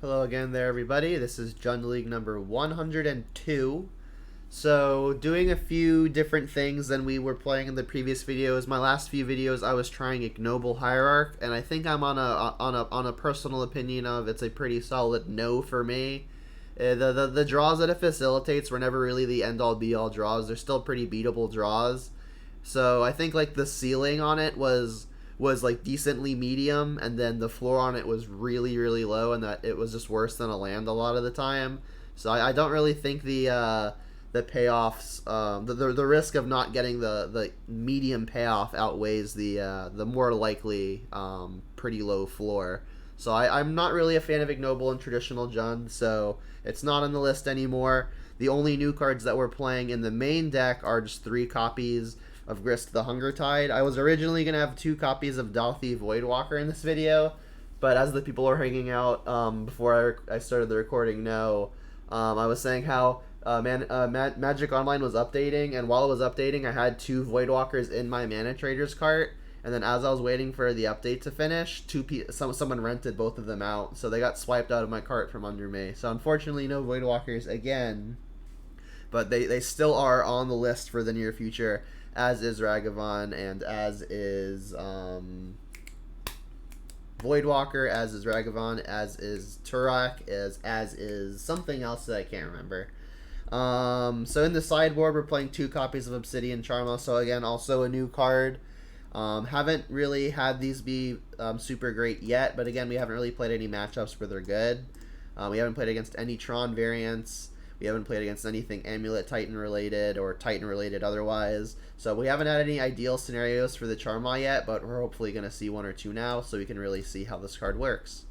Hello again there, everybody. This is Jund League number 102. So, doing a few different things than we were playing in the previous videos. My last few videos, I was trying Ignoble Hierarch, and I think I'm on a personal opinion of it's a pretty solid no for me. The draws that it facilitates were never really the end all be all draws. They're still pretty beatable draws. So I think like the ceiling on it was like decently medium, and then the floor on it was really low, and that it was just worse than a land a lot of the time. So I don't really think the payoffs, the risk of not getting the medium payoff outweighs the more likely pretty low floor. So I'm not really a fan of Ignoble and traditional Jund, so it's not on the list anymore. The only new cards that we're playing in the main deck are just 3 copies of Grist the Hunger Tide. I was originally going to have 2 copies of Dalthi Voidwalker in this video, but as the people are hanging out before I started the recording I was saying how Magic Online was updating, and while it was updating, I had 2 Voidwalkers in my Mana Traders cart, and then as I was waiting for the update to finish, someone rented both of them out, so they got swiped out of my cart from under me. So unfortunately, no Voidwalkers again, but they still are on the list for the near future, as is Ragavan, and as is Voidwalker, as is Ragavan, as is Turok, as is something else that I can't remember. So in the sideboard, we're playing 2 copies of Obsidian Charmaw, so again, also a new card. Haven't really had these be super great yet, but again, we haven't really played any matchups where they're good. We haven't played against any Tron variants. We haven't played against anything Amulet Titan related or Titan related otherwise. So we haven't had any ideal scenarios for the Charmaw yet, but we're hopefully going to see 1 or 2 now so we can really see how this card works.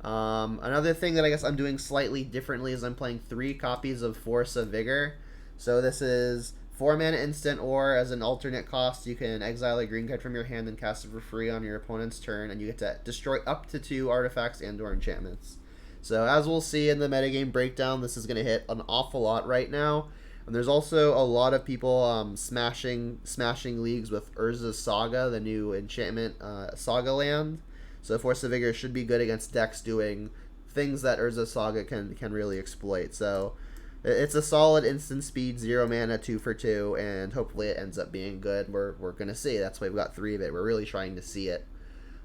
Another thing that I guess I'm doing slightly differently is I'm playing 3 copies of Force of Vigor. So this is 4 mana instant, or as an alternate cost, you can exile a green card from your hand and cast it for free on your opponent's turn, and you get to destroy up to 2 artifacts and or enchantments. So as we'll see in the metagame breakdown, this is going to hit an awful lot right now. And there's also a lot of people smashing leagues with Urza's Saga, the new enchantment Saga land. So Force of Vigor should be good against decks doing things that Urza's Saga can really exploit. So it's a solid instant speed, 0 mana, 2 for 2, and hopefully it ends up being good. We're going to see. That's why we've got 3 of it. We're really trying to see it.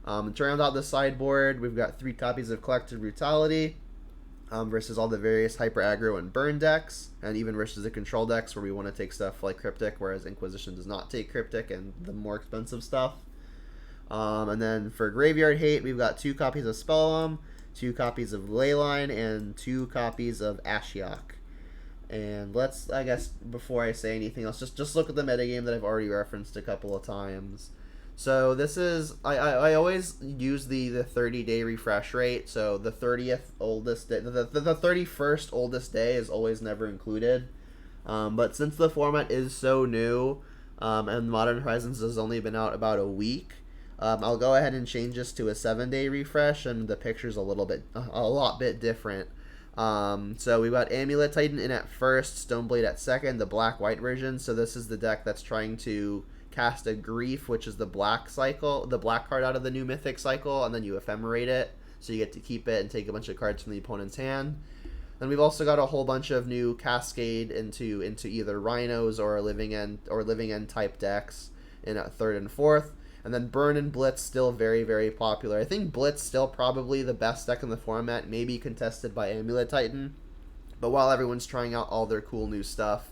To round out the sideboard, we've got 3 copies of Collective Brutality versus all the various Hyper Aggro and Burn decks, and even versus the control decks where we want to take stuff like Cryptic, whereas Inquisition does not take Cryptic and the more expensive stuff. And then for Graveyard Hate, we've got 2 copies of Spellum, 2 copies of Leyline, and 2 copies of Ashiok. And let's, I guess, before I say anything else, just look at the metagame that I've already referenced a couple of times. So this is, I always use the 30-day refresh rate. So the 30th oldest day, the 31st oldest day is always never included. But since the format is so new, and Modern Horizons has only been out about a week, I'll go ahead and change this to a 7-day refresh, and the picture's a lot bit different. So we've got Amulet Titan in at first, Stoneblade at second, the black-white version. So this is the deck that's trying to cast a Grief, which is the black cycle, the black card out of the new mythic cycle, and then you ephemerate it, so you get to keep it and take a bunch of cards from the opponent's hand. Then we've also got a whole bunch of new Cascade into either Rhinos or Living End type decks in at third and fourth. And then Burn and Blitz still very popular. I think Blitz still probably the best deck in the format, maybe contested by Amulet Titan. But while everyone's trying out all their cool new stuff,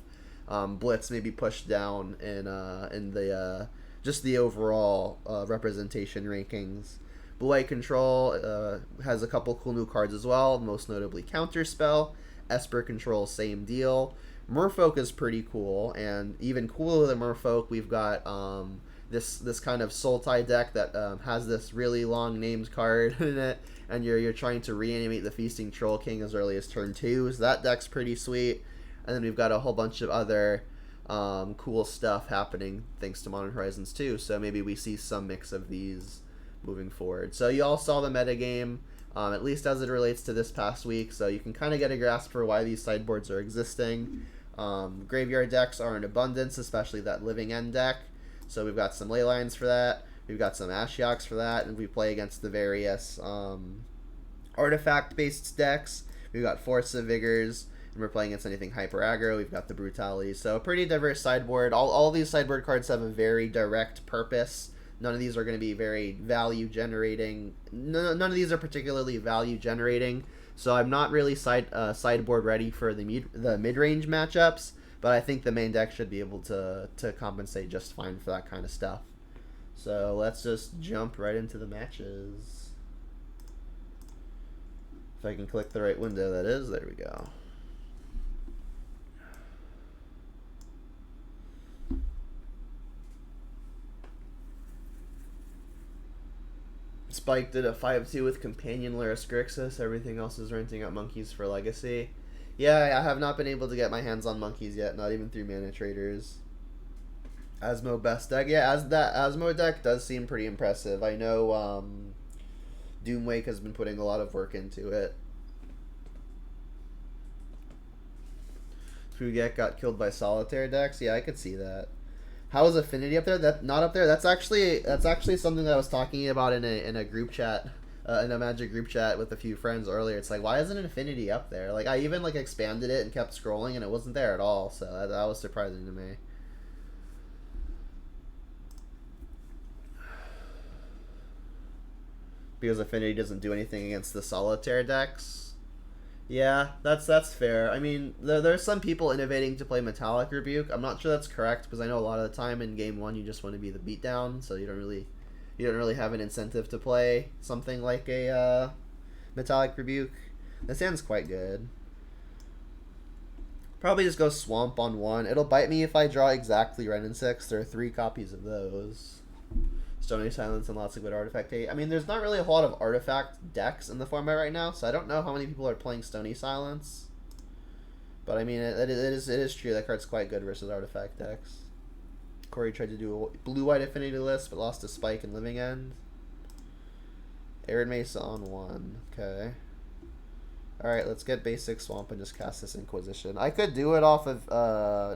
Blitz may be pushed down in the just the overall representation rankings. Blue-White Control has a couple cool new cards as well, most notably Counterspell. Esper Control, same deal. Merfolk is pretty cool, and even cooler than Merfolk, we've got this kind of Sultai deck that has this really long named card in it, and you're trying to reanimate the Feasting Troll King as early as turn 2, so that deck's pretty sweet. And then we've got a whole bunch of other cool stuff happening thanks to Modern Horizons 2, so maybe we see some mix of these moving forward. So you all saw the metagame, at least as it relates to this past week, so you can kind of get a grasp for why these sideboards are existing. Graveyard decks are in abundance, especially that Living End deck. So we've got some Leylines for that, we've got some Ashioks for that, and we play against the various artifact-based decks. We've got Force of Vigors, and we're playing against anything hyper aggro. We've got the Brutality. So a pretty diverse sideboard. All these sideboard cards have a very direct purpose. None of these are going to be very value generating. None of these are particularly value generating. So I'm not really sideboard ready for the mid-range matchups, but I think the main deck should be able to compensate just fine for that kind of stuff. So let's just jump right into the matches. If I can click the right window, that is. There we go. Spike did a 5-2 with Companion Laris Grixis. Everything else is renting out monkeys for Legacy. Yeah, I have not been able to get my hands on monkeys yet, not even through Mana Traders. Asmo best deck. Yeah, that Asmo deck does seem pretty impressive. I know Doomwake has been putting a lot of work into it. Fugek got killed by solitaire decks. Yeah, I could see that. How is Affinity up there? That not up there. That's actually something that I was talking about in a group chat, in a Magic group chat with a few friends earlier. It's like, why isn't an Affinity up there? Like, I even like expanded it and kept scrolling, and it wasn't there at all. So that was surprising to me. Because Affinity doesn't do anything against the solitaire decks. Yeah, that's fair. I mean, there's some people innovating to play Metallic Rebuke. I'm not sure that's correct because I know a lot of the time in game one you just want to be the beatdown, so you don't really have an incentive to play something like a Metallic Rebuke. That sounds quite good. Probably just go Swamp on 1. It'll bite me if I draw exactly Wrenn and 6. There are 3 copies of those. Stony Silence and lots of good artifact hate. I mean, there's not really a whole lot of artifact decks in the format right now, so I don't know how many people are playing Stony Silence. But I mean, it is true that card's quite good versus artifact decks. Corey tried to do a blue-white Affinity list, but lost to Spike and Living End. Arid Mesa on 1. Okay. Alright, let's get basic Swamp and just cast this Inquisition. I could do it off of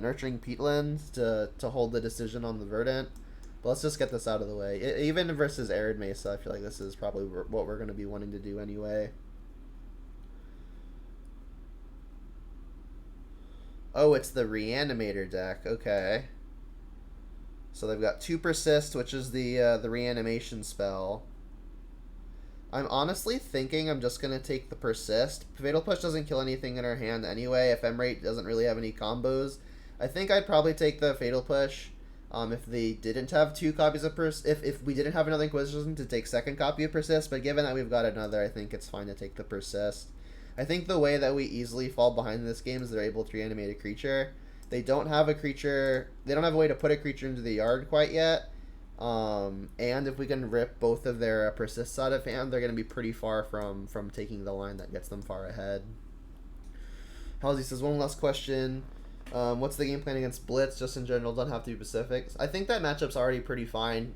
Nurturing Peatland to hold the decision on the Verdant. But let's just get this out of the way. Even versus Arid Mesa, I feel like this is probably what we're going to be wanting to do anyway. Oh, it's the Reanimator deck. Okay. So they've got 2 Persist, which is the Reanimation spell. I'm honestly thinking I'm just going to take the Persist. Fatal Push doesn't kill anything in our hand anyway. Ephemerate doesn't really have any combos. I think I'd probably take the Fatal Push. If they didn't have 2 copies of if we didn't have another Inquisition to take second copy of Persist, but given that we've got another, I think it's fine to take the Persist. I think the way that we easily fall behind in this game is they're able to reanimate a creature. They don't have a creature. They don't have a way to put a creature into the yard quite yet. And if we can rip both of their Persists out of hand, they're going to be pretty far from taking the line that gets them far ahead. Halsey says, one last question. What's the game plan against Blitz? Just in general, don't have to be specific. I think that matchup's already pretty fine.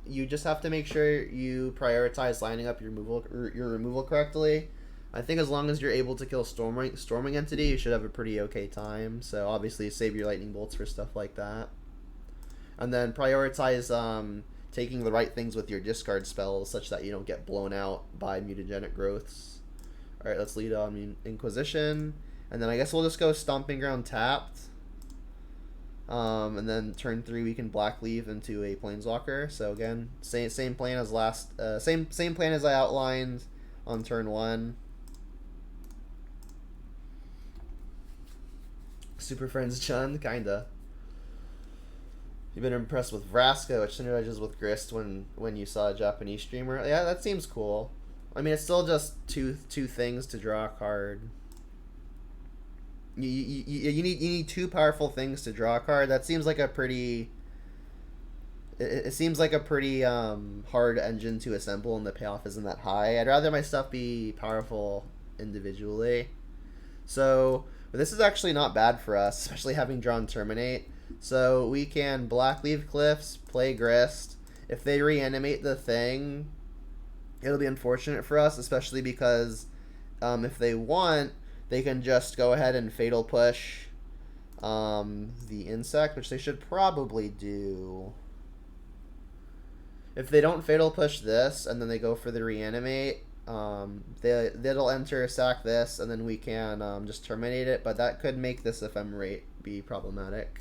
You just have to make sure you prioritize lining up your removal correctly. I think as long as you're able to kill Storming Entity, you should have a pretty okay time. So obviously save your Lightning Bolts for stuff like that. And then prioritize taking the right things with your discard spells such that you don't get blown out by mutagenic growths. Alright, let's lead on Inquisition. And then I guess we'll just go Stomping Ground tapped. And then turn 3 we can Black Leaf into a Planeswalker. So again, same plan as same plan as I outlined on turn 1. Super Friends Chun, kinda. You've been impressed with Vraska, which synergizes with Grist when you saw a Japanese streamer. Yeah, that seems cool. I mean, it's still just two things to draw a card. You need 2 powerful things to draw a card. That seems like a pretty. It seems like a pretty hard engine to assemble, and the payoff isn't that high. I'd rather my stuff be powerful individually. So this is actually not bad for us, especially having drawn Terminate. So we can Black Leaf Cliffs, play Grist. If they reanimate the thing, it'll be unfortunate for us, especially because if they want, they can just go ahead and Fatal Push the insect, which they should probably do. If they don't Fatal Push this, and then they go for the Reanimate, They'll enter, sack this, and then we can just terminate it, but that could make this ephemerate be problematic.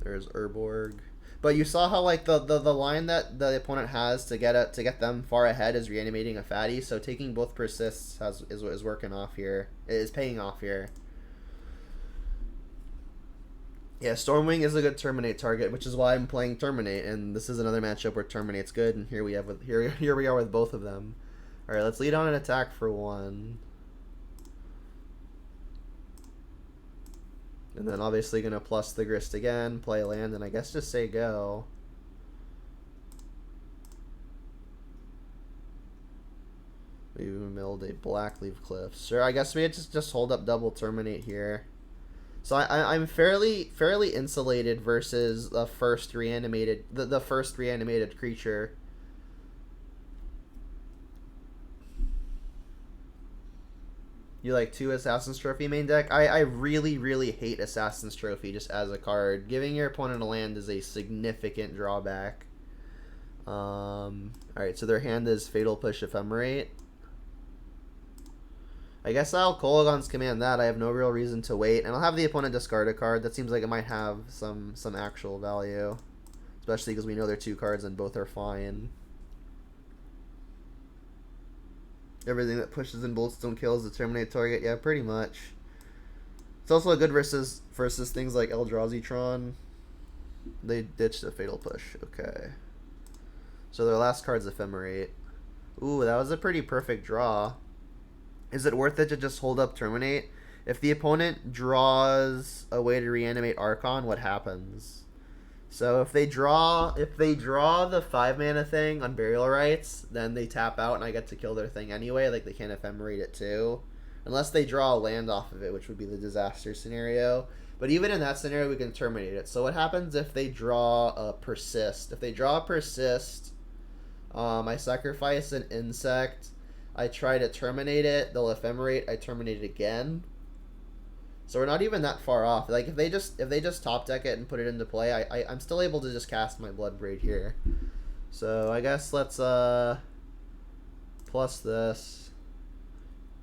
There's Urborg. But you saw how like the line that the opponent has to get them far ahead is reanimating a fatty, so taking both persists is working off here. It is paying off here. Yeah, Stormwing is a good terminate target, which is why I'm playing terminate, and this is another matchup where terminate's good, and here we are with both of them. All right, let's lead on an attack for one. And then obviously gonna plus the grist again, play land, and I guess just say go. We milled a black leaf cliff. Sure, I guess we just hold up double terminate here. So I'm fairly insulated versus the first reanimated creature. You like 2 Assassin's Trophy main deck? I really hate Assassin's Trophy just as a card. Giving your opponent a land is a significant drawback. Alright, so their hand is Fatal Push Ephemerate. I guess I'll Kolaghan's Command that. I have no real reason to wait. And I'll have the opponent discard a card. That seems like it might have some actual value. Especially because we know they're 2 cards and both are fine. Everything that pushes and Boltstone kills the terminate target. Yeah, pretty much. It's also a good versus things like Eldrazi Tron. They ditched a Fatal Push. Okay. So their last card's Ephemerate. Ooh, that was a pretty perfect draw. Is it worth it to just hold up terminate? If the opponent draws a way to reanimate Archon, what happens? So if they draw the 5 mana thing on Burial Rites, then they tap out and I get to kill their thing anyway. Like they can't ephemerate it too. Unless they draw a land off of it, which would be the disaster scenario. But even in that scenario, we can terminate it. So what happens if they draw a persist? If they draw a persist, I sacrifice an insect. I try to terminate it. They'll ephemerate. I terminate it again. So we're not even that far off. Like if they just top deck it and put it into play, I'm still able to just cast my Bloodbraid here. So I guess let's plus this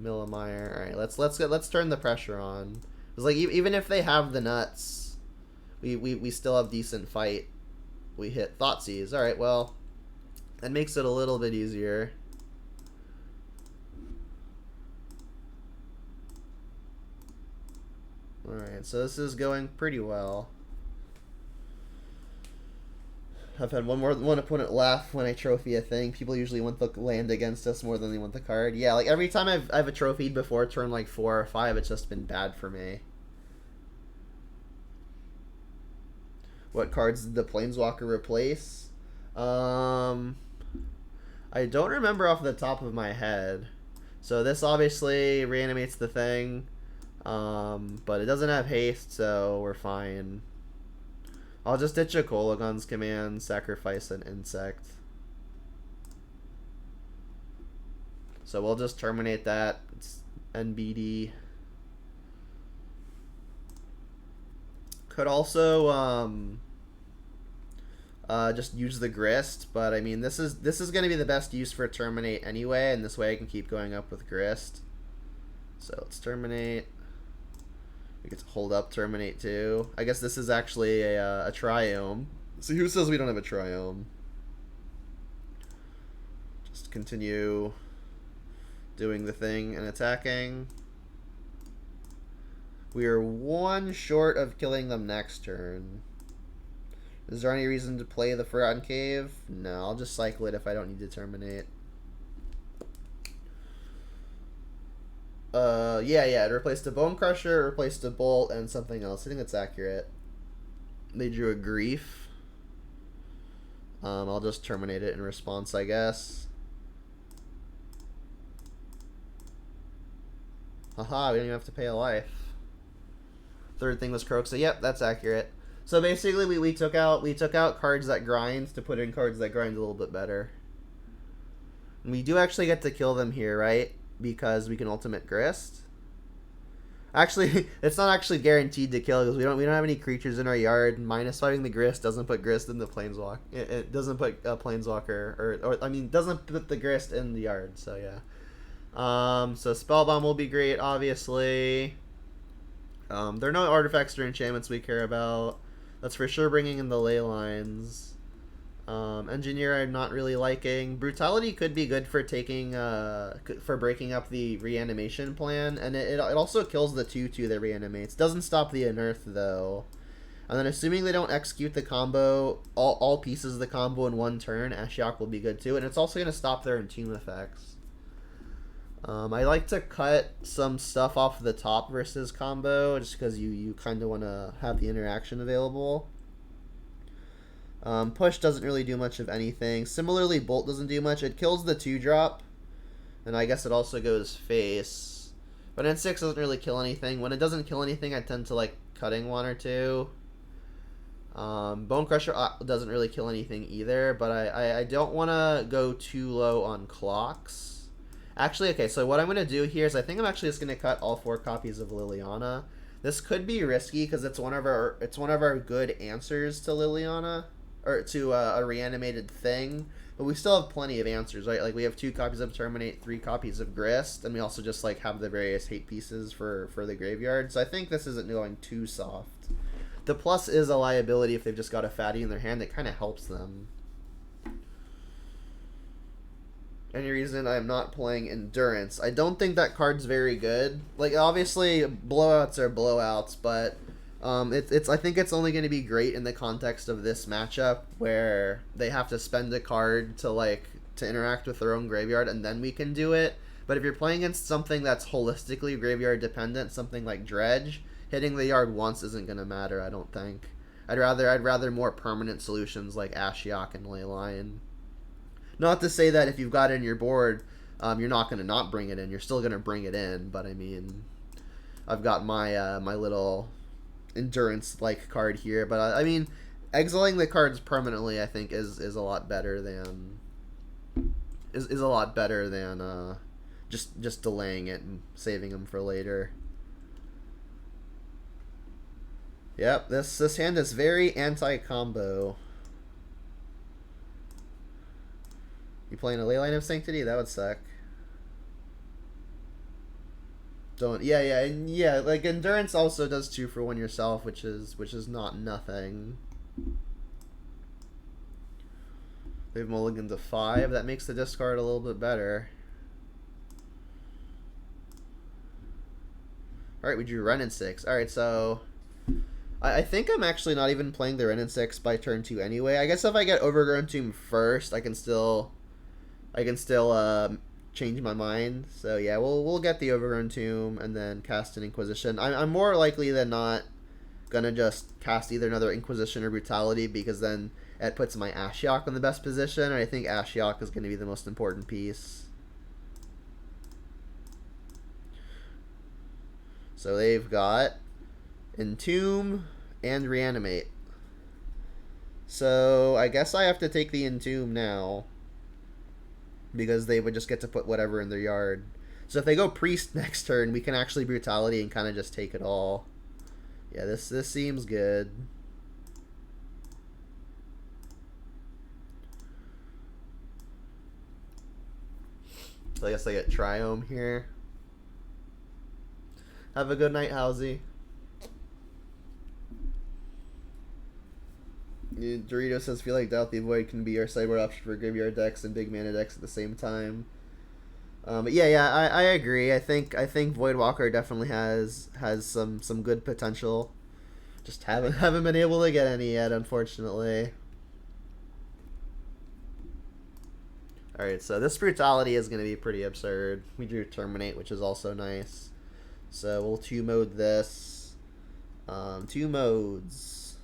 Millimire. All right, let's turn the pressure on. It's like even if they have the nuts, we still have decent fight. We hit Thoughtseize. All right, well that makes it a little bit easier. Alright, so this is going pretty well. I've had one opponent laugh when I trophy a thing. People usually want the land against us more than they want the card. Yeah, like every time I've a trophied before turn like 4 or 5, it's just been bad for me. What cards did the Planeswalker replace? I don't remember off the top of my head. So this obviously reanimates the thing. But it doesn't have haste, so we're fine. I'll just ditch a Kolaghan's Command, sacrifice an insect. So we'll just terminate that. It's NBD. Could also just use the Grist, but I mean this is going to be the best use for terminate anyway, and this way I can keep going up with Grist. So let's terminate. We get to hold up terminate too. I guess this is actually a Triome. So who says we don't have a Triome? Just continue doing the thing and attacking. We are 1 short of killing them next turn. Is there any reason to play the Forgotten Cave? No, I'll just cycle it if I don't need to terminate. Yeah, it replaced a Bone Crusher, replaced a Bolt, and something else. I think that's accurate. They drew a Grief. I'll just terminate it in response, I guess. Haha, we don't even have to pay a life. Third thing was Croak, so yep, that's accurate. So basically, we took out cards that grind to put in cards that grind a little bit better. And we do actually get to kill them here, right? Because we can ultimate Grist. Actually, it's not actually guaranteed to kill because we don't have any creatures in our yard. Minus fighting the Grist doesn't put Grist in the Planeswalker. It doesn't put a Planeswalker or I mean doesn't put the Grist in the yard. So yeah. So Spellbomb will be great, obviously. There are no artifacts or enchantments we care about. That's for sure bringing in the ley lines. Engineer I'm not really liking. Brutality could be good for taking for breaking up the reanimation plan, and it also kills the 2/2 that reanimates. Doesn't stop the unearth though. And then assuming they don't execute the combo, all pieces of the combo in one turn, Ashiok will be good too, and it's also gonna stop their Entomb effects. I like to cut some stuff off the top versus combo, just because you kind of want to have the interaction available. Push doesn't really do much of anything. Similarly, Bolt doesn't do much. It kills the 2-drop, and I guess it also goes face. But N6 doesn't really kill anything. When it doesn't kill anything, I tend to like cutting 1 or 2. Bone Crusher doesn't really kill anything either, but I don't want to go too low on clocks. Actually, okay, so what I'm going to do here is I think I'm actually just going to cut all 4 copies of Liliana. This could be risky because it's one of our good answers to Liliana, or to a reanimated thing, but we still have plenty of answers, right? Like we have 2 copies of Terminate, 3 copies of Grist, and we also just like have the various hate pieces for the graveyard. So I think this isn't going too soft. The plus is a liability if they've just got a fatty in their hand that kind of helps them. Any reason I'm not playing Endurance? I don't think that card's very good. Like obviously blowouts are blowouts, but I think it's only going to be great in the context of this matchup where they have to spend a card to interact with their own graveyard, and then we can do it. But if you're playing against something that's holistically graveyard dependent, something like Dredge, hitting the yard once isn't going to matter, I don't think. I'd rather more permanent solutions like Ashiok and Leyline. Not to say that if you've got it in your board, you're not going to not bring it in. You're still going to bring it in, but I mean, I've got my my little Endurance-like card here, but I mean, exiling the cards permanently, I think, is a lot better than just delaying it and saving them for later. Yep, this hand is very anti-combo. You playing a Leyline of Sanctity? That would suck. Don't. Yeah. Like Endurance also does 2 for 1 yourself, which is not nothing. They've mulliganed to 5. That makes the discard a little bit better. All right, we drew Ren in 6. All right, so I think I'm actually not even playing the Ren in 6 by turn 2 anyway. I guess if I get Overgrown Tomb first, I can still change my mind. So yeah, we'll get the Overgrown Tomb and then cast an Inquisition. I'm more likely than not gonna just cast either another Inquisition or Brutality, because then it puts my Ashiok in the best position, and I think Ashiok is going to be the most important piece. So they've got Entomb and Reanimate. So I guess I have to take the Entomb now, because they would just get to put whatever in their yard. So if they go Priest next turn, we can actually Brutality and kind of just take it all. Yeah, this seems good. So I guess I get Triome here. Have a good night, Halsey. Dorito says, feel like Doubt the Void can be our sideboard option for graveyard decks and big mana decks at the same time. But yeah, I agree. I think Voidwalker definitely has some good potential. Just haven't been able to get any yet, unfortunately. Alright, so this Brutality is going to be pretty absurd. We drew Terminate, which is also nice. So we'll 2-mode this. 2 modes.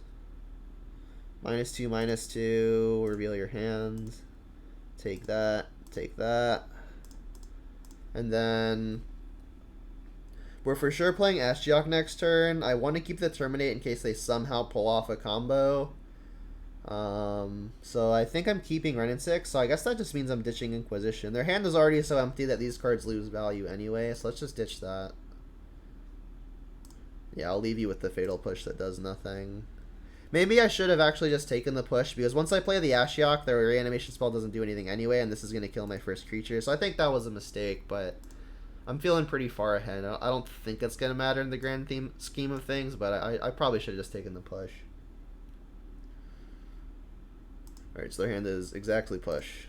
-2/-2. Reveal your hand. Take that. Take that. And then we're for sure playing Ashiok next turn. I want to keep the Terminate in case they somehow pull off a combo. So I think I'm keeping Ren in 6, so I guess that just means I'm ditching Inquisition. Their hand is already so empty that these cards lose value anyway, so let's just ditch that. Yeah, I'll leave you with the Fatal Push that does nothing. Maybe I should have actually just taken the push, because once I play the Ashiok, their reanimation spell doesn't do anything anyway, and this is going to kill my first creature. So I think that was a mistake, but I'm feeling pretty far ahead. I don't think it's going to matter in the grand scheme of things, but I probably should have just taken the push. Alright, so their hand is exactly push.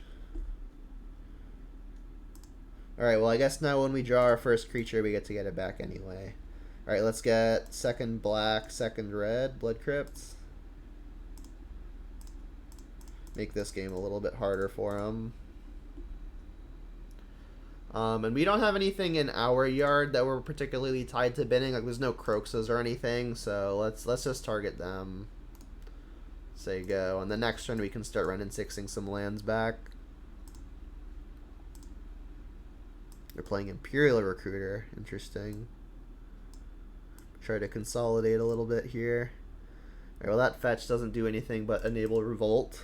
Alright, well I guess now when we draw our first creature, we get to get it back anyway. Alright, let's get second black, second red, Blood Crypt. Make this game a little bit harder for them. And we don't have anything in our yard that we're particularly tied to binning. Like, there's no Croxes or anything, so let's just target them. Say go. And the next turn we can start running sixing some lands back. They're playing Imperial Recruiter. Interesting. Try to consolidate a little bit here. Alright, well that fetch doesn't do anything but enable Revolt.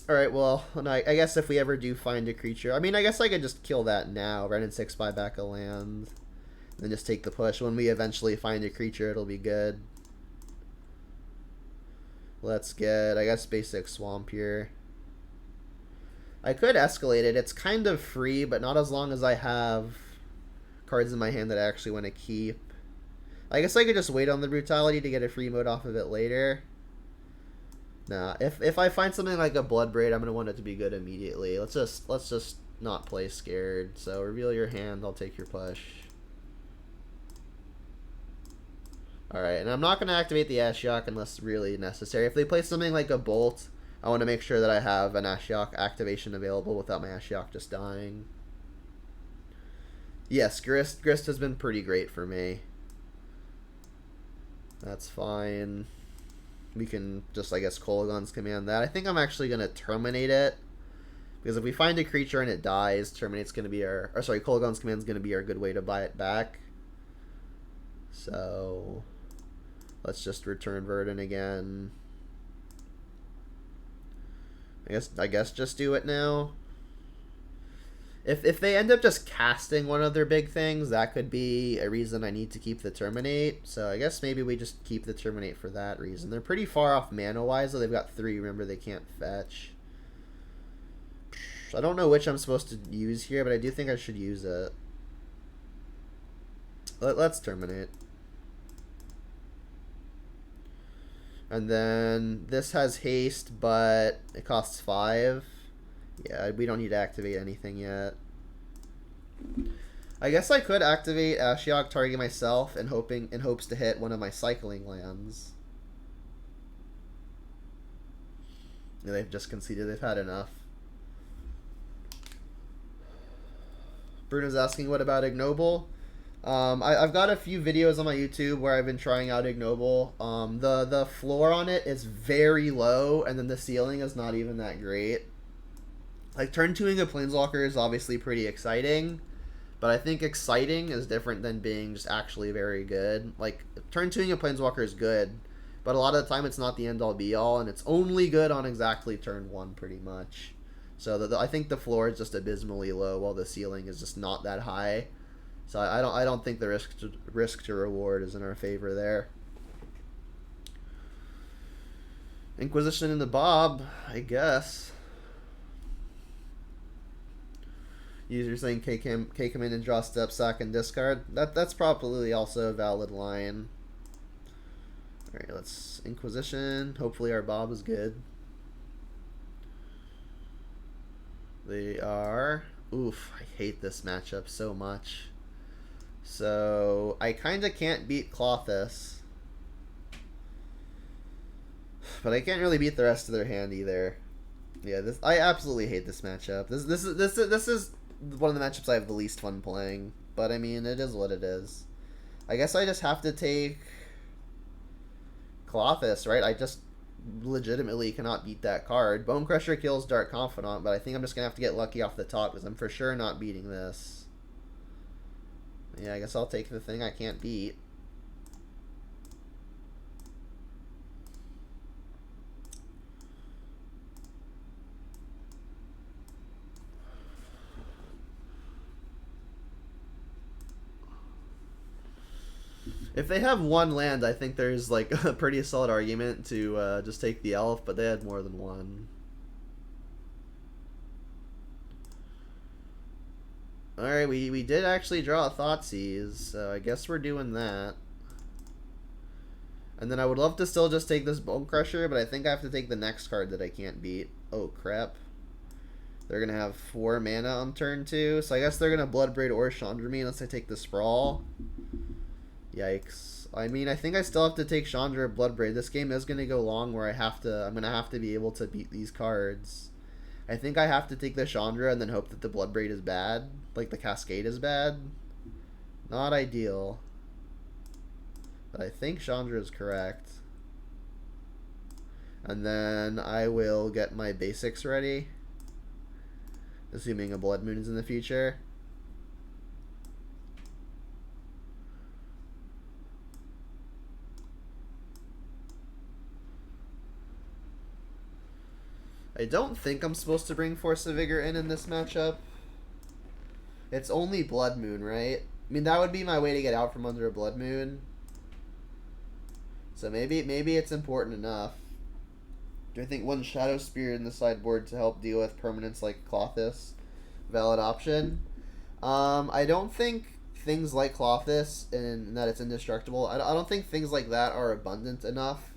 Alright, well, I guess if we ever do find a creature... I mean, I guess I could just kill that now. Run in 6, buy back a land. Then just take the push. When we eventually find a creature, it'll be good. Let's get, I guess, basic Swamp here. I could escalate it. It's kind of free, but not as long as I have cards in my hand that I actually want to keep. I guess I could just wait on the Brutality to get a free mode off of it later. Nah, if I find something like a Bloodbraid, I'm gonna want it to be good immediately. Let's just not play scared. So reveal your hand. I'll take your push. All right, and I'm not gonna activate the Ashiok unless really necessary. If they play something like a Bolt, I want to make sure that I have an Ashiok activation available without my Ashiok just dying. Yes, Grist has been pretty great for me. That's fine. We can just, I guess, Kolaghan's Command that. I think I'm actually going to terminate it. Because if we find a creature and it dies, Terminate's going to be our... Or sorry, Kolaghan's Command is going to be our good way to buy it back. So... Let's just return Verdant again. I guess just do it now. If they end up just casting one of their big things, that could be a reason I need to keep the Terminate. So I guess maybe we just keep the Terminate for that reason. They're pretty far off mana-wise, though. They've got 3. Remember, they can't fetch. I don't know which I'm supposed to use here, but I do think I should use it. Let's Terminate. And then this has haste, but it costs 5. Yeah, we don't need to activate anything yet. I guess I could activate Ashiok, target myself, in hopes to hit one of my cycling lands. Yeah, they've just conceded. They've had enough. Bruno's asking, what about Ignoble? I've got a few videos on my YouTube where I've been trying out Ignoble. The floor on it is very low, and then the ceiling is not even that great. Like, turn 2ing a Planeswalker is obviously pretty exciting, but I think exciting is different than being just actually very good. Like, turn 2ing a Planeswalker is good, but a lot of the time it's not the end-all be-all, and it's only good on exactly turn 1, pretty much. So I think the floor is just abysmally low, while the ceiling is just not that high. So I don't think the risk to reward is in our favor there. Inquisition in the Bob, I guess. User saying K come in and draw step, sack, and discard. That's probably also a valid line. Alright, let's Inquisition. Hopefully our Bob is good. They are... Oof, I hate this matchup so much. So, I kind of can't beat Klothys. But I can't really beat the rest of their hand either. Yeah, I absolutely hate this matchup. This is one of the matchups I have the least fun playing. But I mean, it is what it is. I guess I just have to take Klothys, right? I just legitimately cannot beat that card. Bone Crusher kills Dark Confidant, but I think I'm just going to have to get lucky off the top because I'm for sure not beating this. Yeah, I guess I'll take the thing I can't beat. If they have one land, I think there's like a pretty solid argument to just take the elf, but they had more than one. Alright, we did actually draw a Thoughtseize, so I guess we're doing that. And then I would love to still just take this Bone Crusher, but I think I have to take the next card that I can't beat. Oh, crap. They're going to have 4 mana on turn 2, so I guess they're going to Bloodbraid or Chandra me unless I take the Sprawl. Yikes. I mean, I think I still have to take Chandra or Bloodbraid. This game is going to go long where I'm going to have to be able to beat these cards. I think I have to take the Chandra and then hope that the Bloodbraid is bad. Like the Cascade is bad. Not ideal. But I think Chandra is correct. And then I will get my basics ready. Assuming a Blood Moon is in the future. I don't think I'm supposed to bring Force of Vigor in this matchup. It's only Blood Moon, right? I mean, that would be my way to get out from under a Blood Moon. So maybe it's important enough. Do I think one Shadow Spear in the sideboard to help deal with permanents like Klothys? Valid option. I don't think things like Klothys and that it's indestructible. I don't think things like that are abundant enough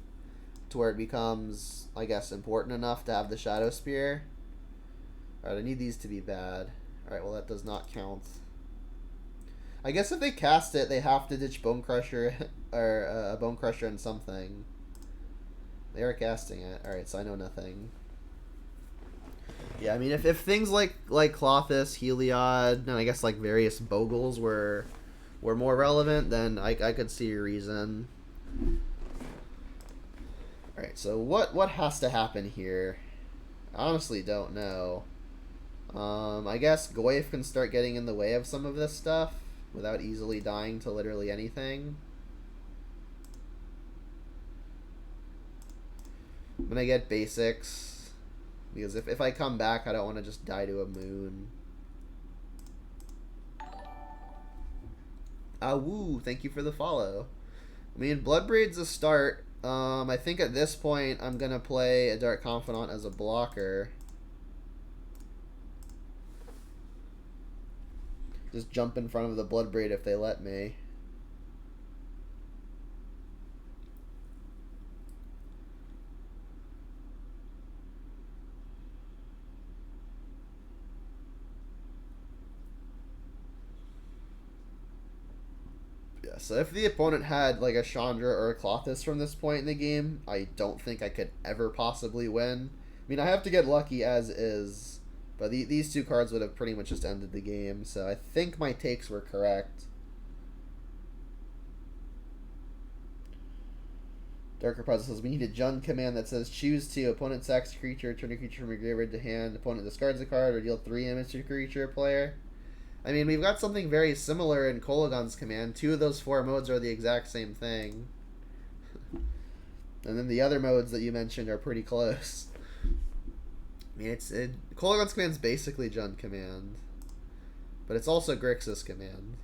to where it becomes, I guess, important enough to have the Shadow Spear. Alright, I need these to be bad. Alright, well that does not count. I guess if they cast it, they have to ditch Bone Crusher or a Bone Crusher and something. They are casting it. Alright, so I know nothing. Yeah, I mean, if things like Klothys, Heliod, and I guess like various Bogles were more relevant, then I could see a reason. Alright, so what has to happen here? I honestly don't know. I guess Goyf can start getting in the way of some of this stuff without easily dying to literally anything. I'm gonna get basics, because if I come back, I don't want to just die to a moon. Ah, woo, thank you for the follow. I mean, Bloodbraid's a start. I think at this point, I'm gonna play a Dark Confidant as a blocker. Just jump in front of the Bloodbraid if they let me. Yeah, so if the opponent had like a Chandra or a Klothys from this point in the game, I don't think I could ever possibly win. I mean, I have to get lucky as is. But these two cards would have pretty much just ended the game, so I think my takes were correct. Darker Puzzle says, we need a Jund command that says, choose to, opponent sacks a creature, turn a creature from your graveyard to hand, opponent discards a card, or deal 3 damage to a creature player. I mean, we've got something very similar in Kolagon's command. 2 of those 4 modes are the exact same thing. And then the other modes that you mentioned are pretty close. I mean, Kolagon's command is basically Jund command, but it's also Grixis command.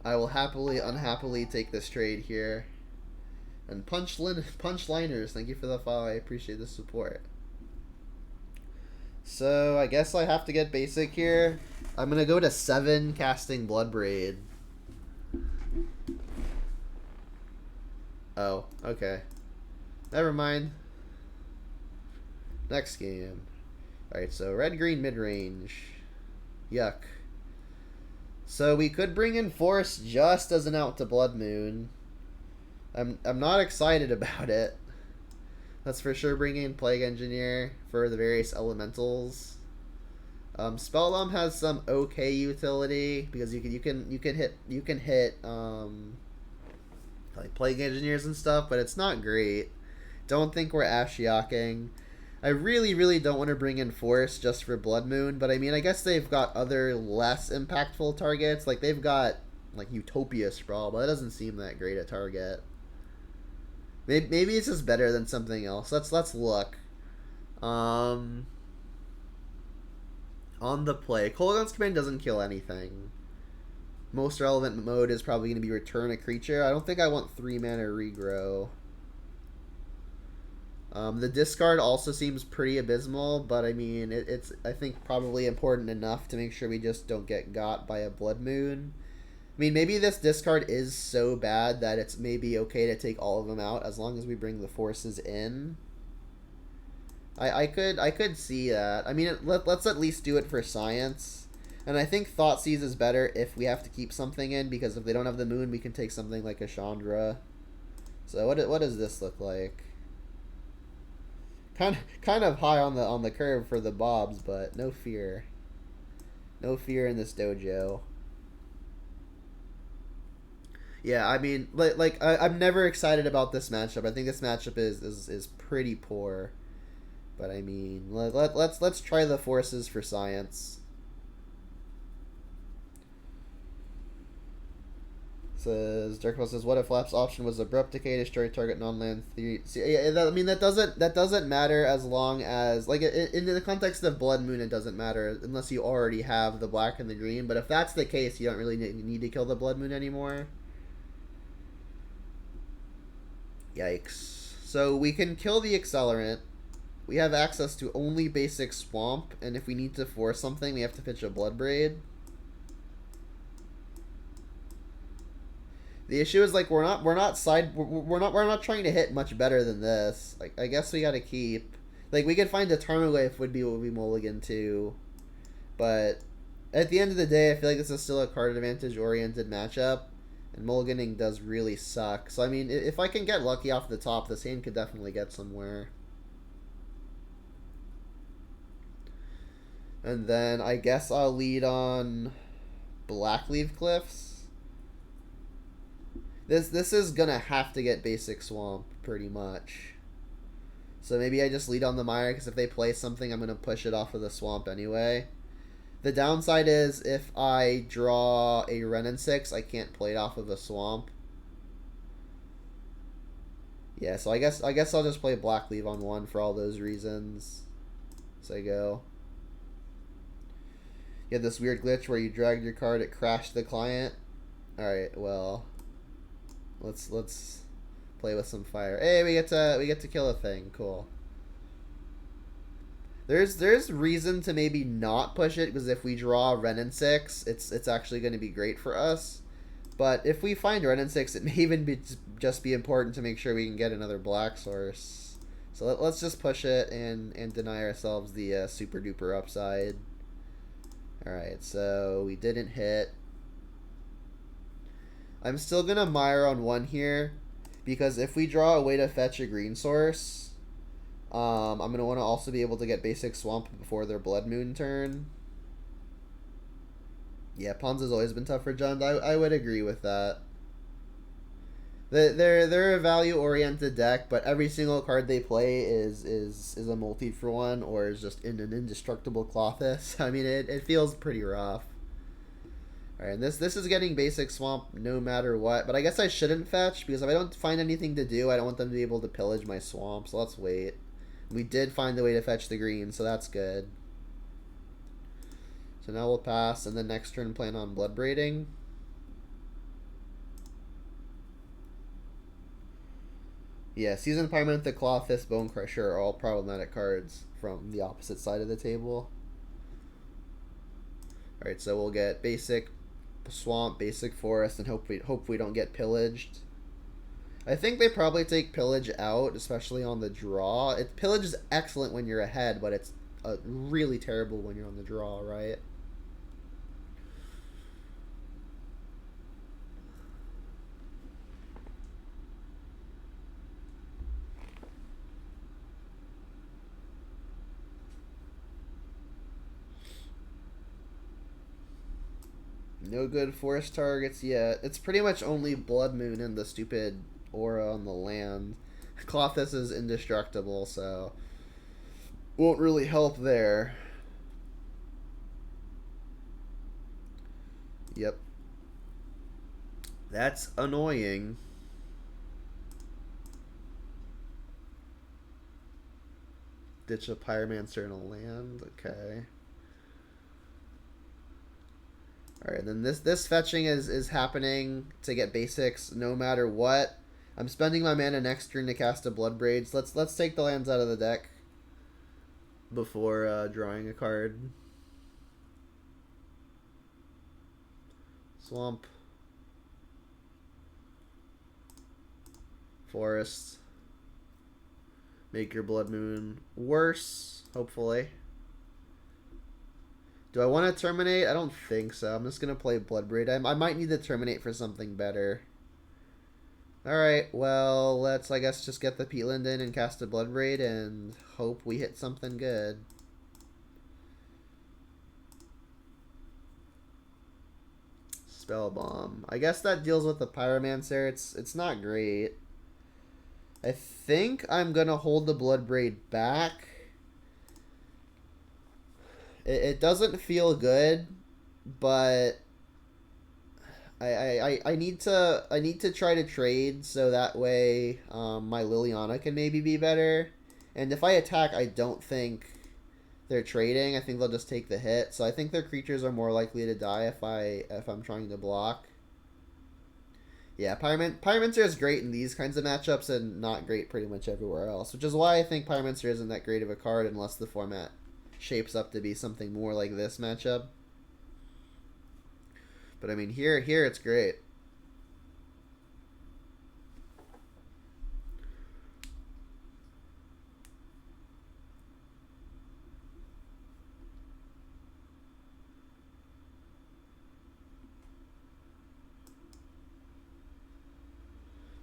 I will unhappily take this trade here. And Punchliners, thank you for the follow. I appreciate the support. So I guess I have to get basic here. I'm gonna go to 7 casting Bloodbraid. Oh, okay. Never mind. Next game. Alright, so red-green mid-range. Yuck. So we could bring in Force just as an out to Blood Moon. I'm not excited about it. Let's for sure bring in Plague Engineer for the various elementals. Spellbomb has some okay utility because you can hit like Plague Engineers and stuff, but it's not great. Don't think we're Ashiok-ing. I really don't want to bring in Force just for Blood Moon, but I mean, I guess they've got other less impactful targets. Like they've got like Utopia Sprawl, but that doesn't seem that great a target. Maybe it's just better than something else. Let's look. On the play, Kolaghan's Command doesn't kill anything. Most relevant mode is probably going to be return a creature. I don't think I want 3 mana regrow. The discard also seems pretty abysmal, but I mean, it's I think probably important enough to make sure we just don't get got by a Blood Moon. I mean, maybe this discard is so bad that it's maybe okay to take all of them out as long as we bring the forces in. I could see that. I mean, let's at least do it for science. And I think Thoughtseize is better if we have to keep something in, because if they don't have the moon, we can take something like a Chandra. So what does this look like? Kind of high on the curve for the Bobs, but no fear. No fear in this dojo. Yeah, I mean, I'm never excited about this matchup. I think this matchup is pretty poor. But I mean, let's try the forces for science. Says Darkball says, what if Lap's option was abrupt decay, destroy target non-land theory? See, I mean that doesn't matter as long as, like, in the context of Blood Moon, it doesn't matter unless you already have the black and the green. But if that's the case, you don't really need to kill the Blood Moon anymore. Yikes! So we can kill the accelerant. We have access to only basic swamp, and if we need to force something, we have to pitch a Bloodbraid. The issue is, like, we're not trying to hit much better than this. Like, I guess we gotta keep. Like, we could find a Tarmogoyf would be mulligan too, but at the end of the day, I feel like this is still a card advantage oriented matchup, and mulliganing does really suck. So I mean, if I can get lucky off the top, this hand could definitely get somewhere. And then I guess I'll lead on Blackleaf Cliffs. This is gonna have to get basic swamp pretty much. So maybe I just lead on the mire, because if they play something, I'm gonna push it off of the swamp anyway. The downside is if I draw a Wrenn and 6, I can't play it off of a swamp. Yeah, so I guess I'll just play Blackleaf on 1 for all those reasons. So I go. You had this weird glitch where you dragged your card, it crashed the client. Alright, well, let's play with some fire. Hey, we get to kill a thing. Cool. There's reason to maybe not push it, because if we draw Wrenn and 6, it's actually going to be great for us. But if we find Wrenn and 6, it may even just be important to make sure we can get another black source. So let's just push it and deny ourselves the super duper upside. Alright, so we didn't hit. I'm still going to mire on 1 here, because if we draw a way to fetch a green source, I'm going to want to also be able to get basic swamp before their Blood Moon turn. Yeah, Pawns has always been tough for Jund. I would agree with that. They're a value-oriented deck, but every single card they play is a multi for 1, or is just in an indestructible Clothis. I mean, it feels pretty rough. Alright, and this is getting basic swamp no matter what, but I guess I shouldn't fetch, because if I don't find anything to do, I don't want them to be able to pillage my swamp, so let's wait. We did find the way to fetch the green, so that's good. So now we'll pass, and then next turn plan on Blood Braiding. Yeah, Seasoned Pyramid, the Clawfist, Bone Crusher are all problematic cards from the opposite side of the table. Alright, so we'll get basic swamp, basic forest, and hope we don't get pillaged. I think they probably take pillage out, especially on the draw. Pillage is excellent when you're ahead, but it's really terrible when you're on the draw, right? No good forest targets yet. It's pretty much only Blood Moon and the stupid aura on the land. Clothis is indestructible, so won't really help there. Yep. That's annoying. Ditch a Pyromancer in a land? Okay. Alright, then this fetching is happening to get basics no matter what. I'm spending my mana next turn to cast a Blood Braids. Let's take the lands out of the deck before drawing a card. Swamp. Forest. Make your Blood Moon worse, hopefully. Do I want to terminate? I don't think so. I'm just going to play Bloodbraid. I might need to terminate for something better. Alright, well, let's, I guess, just get the Peatland in and cast a Bloodbraid and hope we hit something good. Spell Bomb. I guess that deals with the Pyromancer. It's not great. I think I'm going to hold the Bloodbraid back. It doesn't feel good, but I need to try to trade so that way my Liliana can maybe be better. And if I attack, I don't think they're trading. I think they'll just take the hit. So I think their creatures are more likely to die if I'm trying to block. Yeah, Pyromancer is great in these kinds of matchups and not great pretty much everywhere else, which is why I think Pyromancer isn't that great of a card unless the format shapes up to be something more like this matchup. But I mean, here it's great.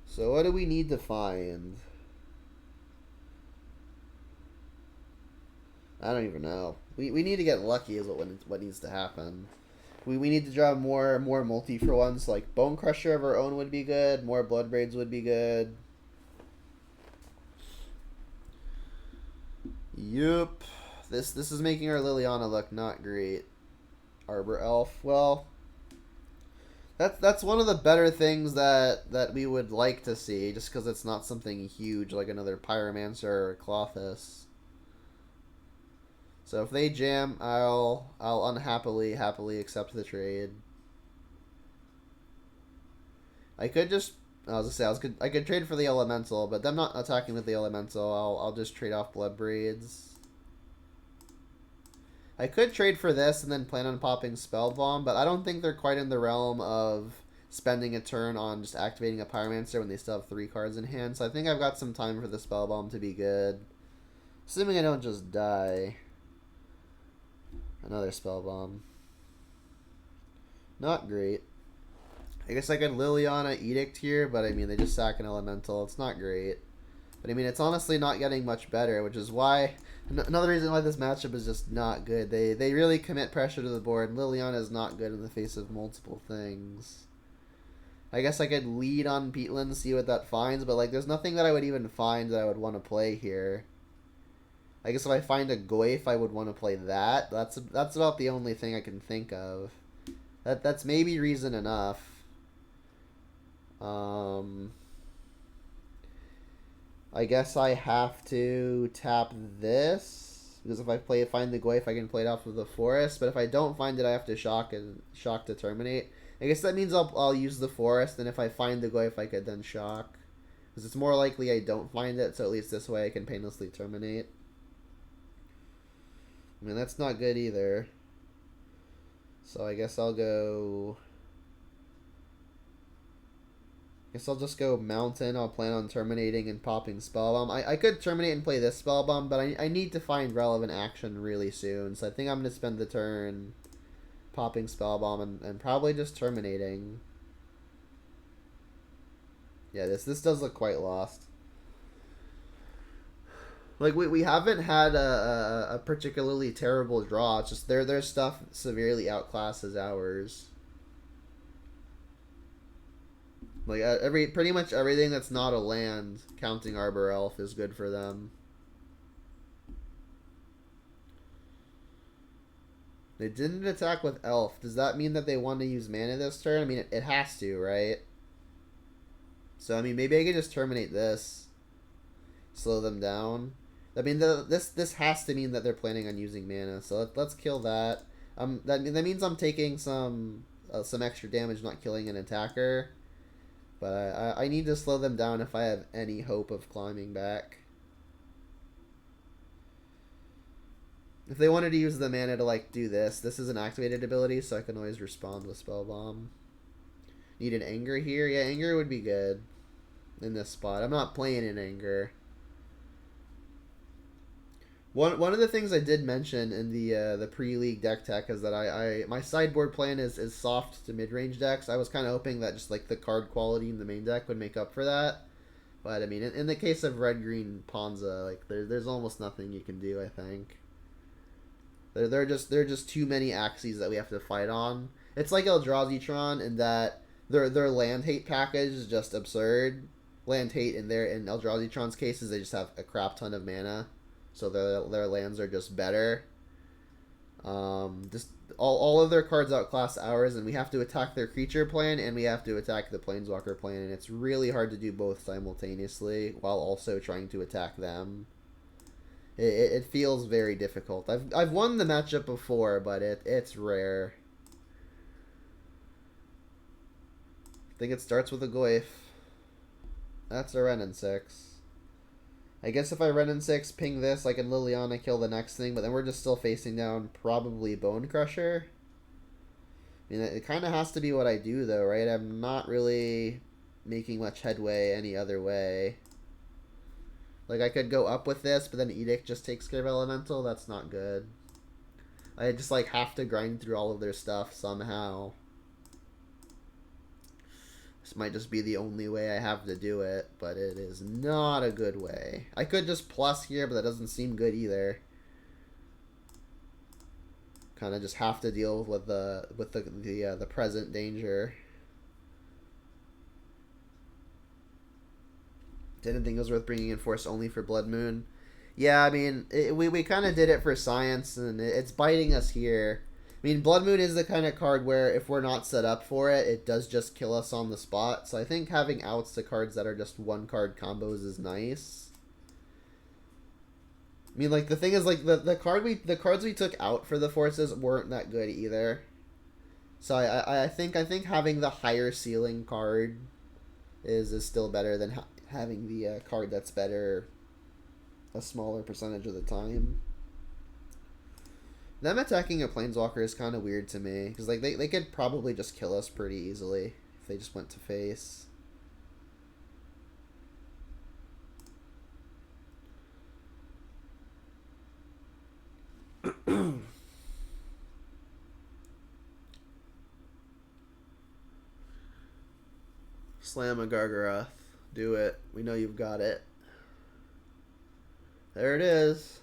So what do we need to find? I don't even know. We need to get lucky is what needs to happen. We need to draw more multi for once. Like Bone Crusher of our own would be good. More Blood Braids would be good. Yup. This is making our Liliana look not great. Arbor Elf. Well, that's one of the better things that we would like to see, just because it's not something huge like another Pyromancer or Clothis. So if they jam, I'll happily accept the trade. I could just I could trade for the Elemental, but them not attacking with the Elemental, I'll just trade off Blood Braids. I could trade for this and then plan on popping Spell Bomb, but I don't think they're quite in the realm of spending a turn on just activating a Pyromancer when they still have 3 cards in hand. So I think I've got some time for the Spell Bomb to be good. Assuming I don't just die. Another Spell Bomb. Not great. I guess I could Liliana Edict here, but I mean, they just sack an Elemental. It's not great. But I mean, it's honestly not getting much better, which is why... Another reason why this matchup is just not good. They really commit pressure to the board. Liliana is not good in the face of multiple things. I guess I could lead on Peatland, see what that finds, but like, there's nothing that I would even find that I would want to play here. I guess if I find a Goyf, I would want to play that. That's about the only thing I can think of. That's maybe reason enough. I guess I have to tap this because if I find the Goyf, I can play it off of the forest. But if I don't find it, I have to shock to terminate. I guess that means I'll use the forest, and if I find the Goyf, I could then shock because it's more likely I don't find it. So at least this way, I can painlessly terminate. I mean, that's not good either. So I guess I'll go... I'll just go Mountain. I'll plan on terminating and popping Spellbomb. I could terminate and play this Spellbomb, but I need to find relevant action really soon. So I think I'm going to spend the turn popping Spellbomb and probably just terminating. Yeah, this does look quite lost. Like, we haven't had a particularly terrible draw. It's just their stuff severely outclasses ours. Like, pretty much everything that's not a land, counting Arbor Elf, is good for them. They didn't attack with Elf. Does that mean that they want to use mana this turn? I mean, it has to, right? So, I mean, maybe I could just terminate this. Slow them down. I mean, this has to mean that they're planning on using mana. So let's kill that. That means I'm taking some extra damage, not killing an attacker. But I need to slow them down if I have any hope of climbing back. If they wanted to use the mana to like do this is an activated ability, so I can always respond with Spell Bomb. Need an Anger here? Yeah, Anger would be good in this spot. I'm not playing in Anger. One of the things I did mention in the pre-league deck tech is that my sideboard plan is soft to mid-range decks. I was kind of hoping that just like the card quality in the main deck would make up for that. But I mean, in the case of red-green Ponza, like there's almost nothing you can do, I think. There are just too many axes that we have to fight on. It's like Eldrazi in that their land hate package is just absurd. Land hate in Eldrazi cases, they just have a crap ton of mana, so their lands are just better. Just all of their cards outclass ours, and we have to attack their creature plan and we have to attack the planeswalker plan, and it's really hard to do both simultaneously while also trying to attack them. It feels very difficult. I've won the matchup before, but it's rare. I think it starts with a Goyf. That's a Renin 6. I guess if I Renin 6, ping this, I can Liliana kill the next thing, but then we're just still facing down probably Bone Crusher. I mean, it kind of has to be what I do, though, right? I'm not really making much headway any other way. Like, I could go up with this, but then Edict just takes care of Elemental. That's not good. I just, like, have to grind through all of their stuff somehow. This might just be the only way I have to do it, but it is not a good way. I could just plus here, but that doesn't seem good either. Kind of just have to deal with the present danger. Didn't think it was worth bringing in Force only for Blood Moon. Yeah, I mean, we kind of did it for science, and it's biting us here. I mean, Blood Moon is the kind of card where if we're not set up for it, it does just kill us on the spot. So I think having outs to cards that are just one-card combos is nice. I mean, like, the thing is, like, the cards we took out for the Forces weren't that good either. So I think having the higher ceiling card is still better than having the card that's better a smaller percentage of the time. Them attacking a planeswalker is kind of weird to me, because like they could probably just kill us pretty easily if they just went to face. Slam a Gargaroth. Do it. We know you've got it. There it is.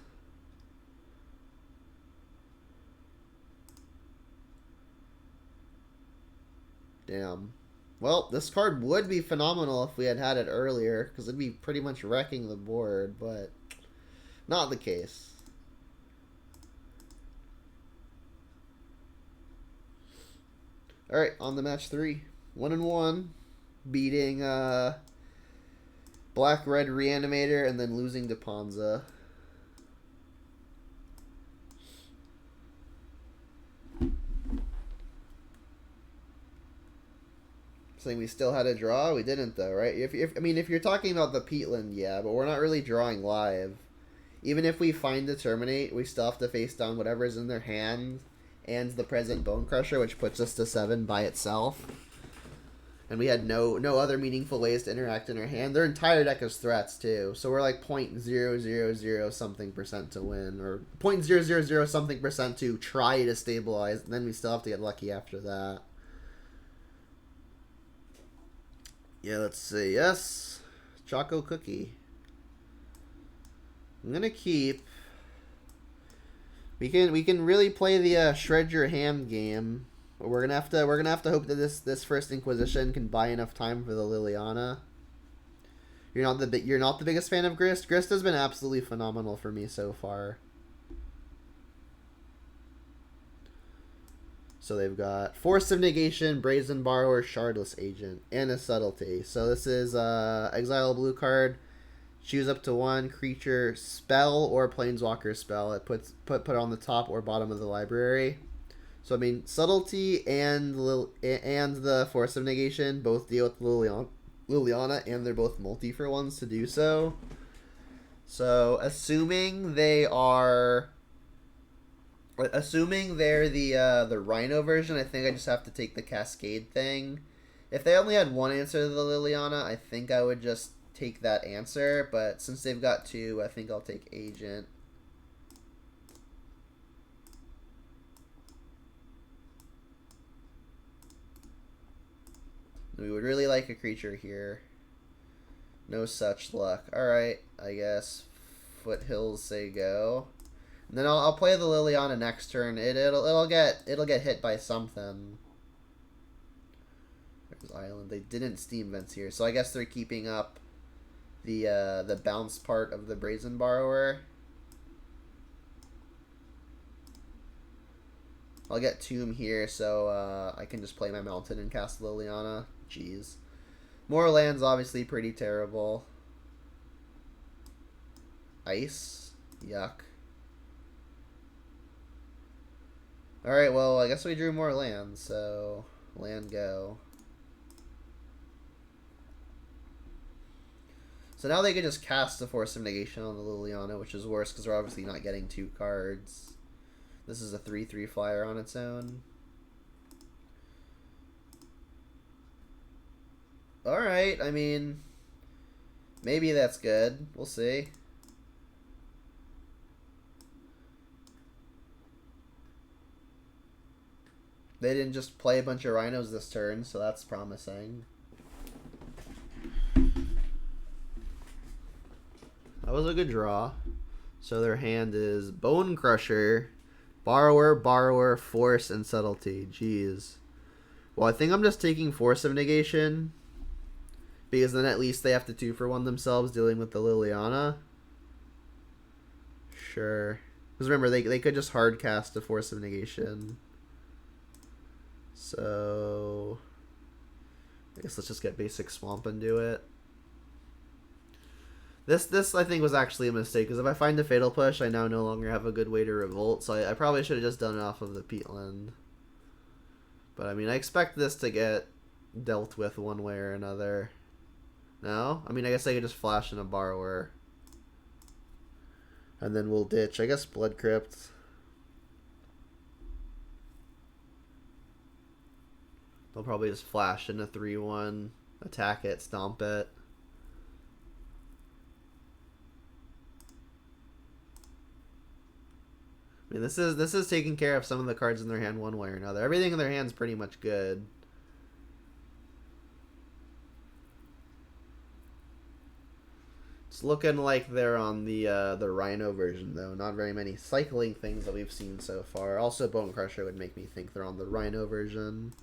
Damn. Well, this card would be phenomenal if we had it earlier, because it'd be pretty much wrecking the board, but not the case. Alright, on to match 3. 1-1. Beating Black-Red Reanimator and then losing to Ponza. Saying we still had a draw? We didn't, though, right? I mean, if you're talking about the Peatland, yeah, but we're not really drawing live. Even if we find the Terminate, we still have to face down whatever's in their hand and the present Bone Crusher, which puts us to 7 by itself. And we had no other meaningful ways to interact in our hand. Their entire deck is threats, too. So we're like 0.000 something percent to win, or 0.000 something percent to try to stabilize, and then we still have to get lucky after that. Yeah, let's see. Yes, Choco Cookie. I'm gonna keep. We can really play the shred your ham game. But we're gonna have to hope that this first Inquisition can buy enough time for the Liliana. You're not the biggest fan of Grist. Grist has been absolutely phenomenal for me so far. So they've got Force of Negation, Brazen Borrower, Shardless Agent, and a Subtlety. So this is exile a blue card, choose up to 1 creature spell or planeswalker spell. It put on the top or bottom of the library. So I mean, subtlety and the force of negation both deal with Liliana, and they're both multi for ones to do so. So assuming they're the Rhino version, I think I just have to take the Cascade thing. If they only had one answer to the Liliana, I think I would just take that answer. But since they've got two, I think I'll take Agent. We would really like a creature here. No such luck. Alright, I guess Foothills say go. And then I'll play the Liliana next turn. It'll get hit by something. There's Island. They didn't Steam Vents here, so I guess they're keeping up the bounce part of the Brazen Borrower. I'll get Tomb here, so I can just play my Mountain and cast Liliana. Jeez. More lands, obviously pretty terrible. Ice. Yuck. Alright, well, I guess we drew more lands, so land go. So now they can just cast the Force of Negation on the Liliana, which is worse because we're obviously not getting two cards. This is a 3/3 flyer on its own. Alright, I mean, maybe that's good. We'll see. They didn't just play a bunch of Rhinos this turn, so that's promising. That was a good draw. So their hand is Bone Crusher, Borrower, Borrower, Force, and Subtlety. Jeez. Well, I think I'm just taking Force of Negation, because then at least they have to 2-for-1 themselves dealing with the Liliana. Sure. Because remember, they could just hard cast a Force of Negation. So I guess let's just get basic Swamp and do it. This I think was actually a mistake, because if I find a Fatal Push, I now no longer have a good way to revolt, so I probably should have just done it off of the Peatland. But I mean, I expect this to get dealt with one way or another. No? I mean, I guess I could just flash in a Borrower. And then we'll ditch, I guess, Blood Crypt. They'll probably just flash in a 3/1, attack it, stomp it. I mean, this is taking care of some of the cards in their hand one way or another. Everything in their hand's pretty much good. It's looking like they're on the Rhino version, though. Not very many cycling things that we've seen so far. Also, Bone Crusher would make me think they're on the Rhino version.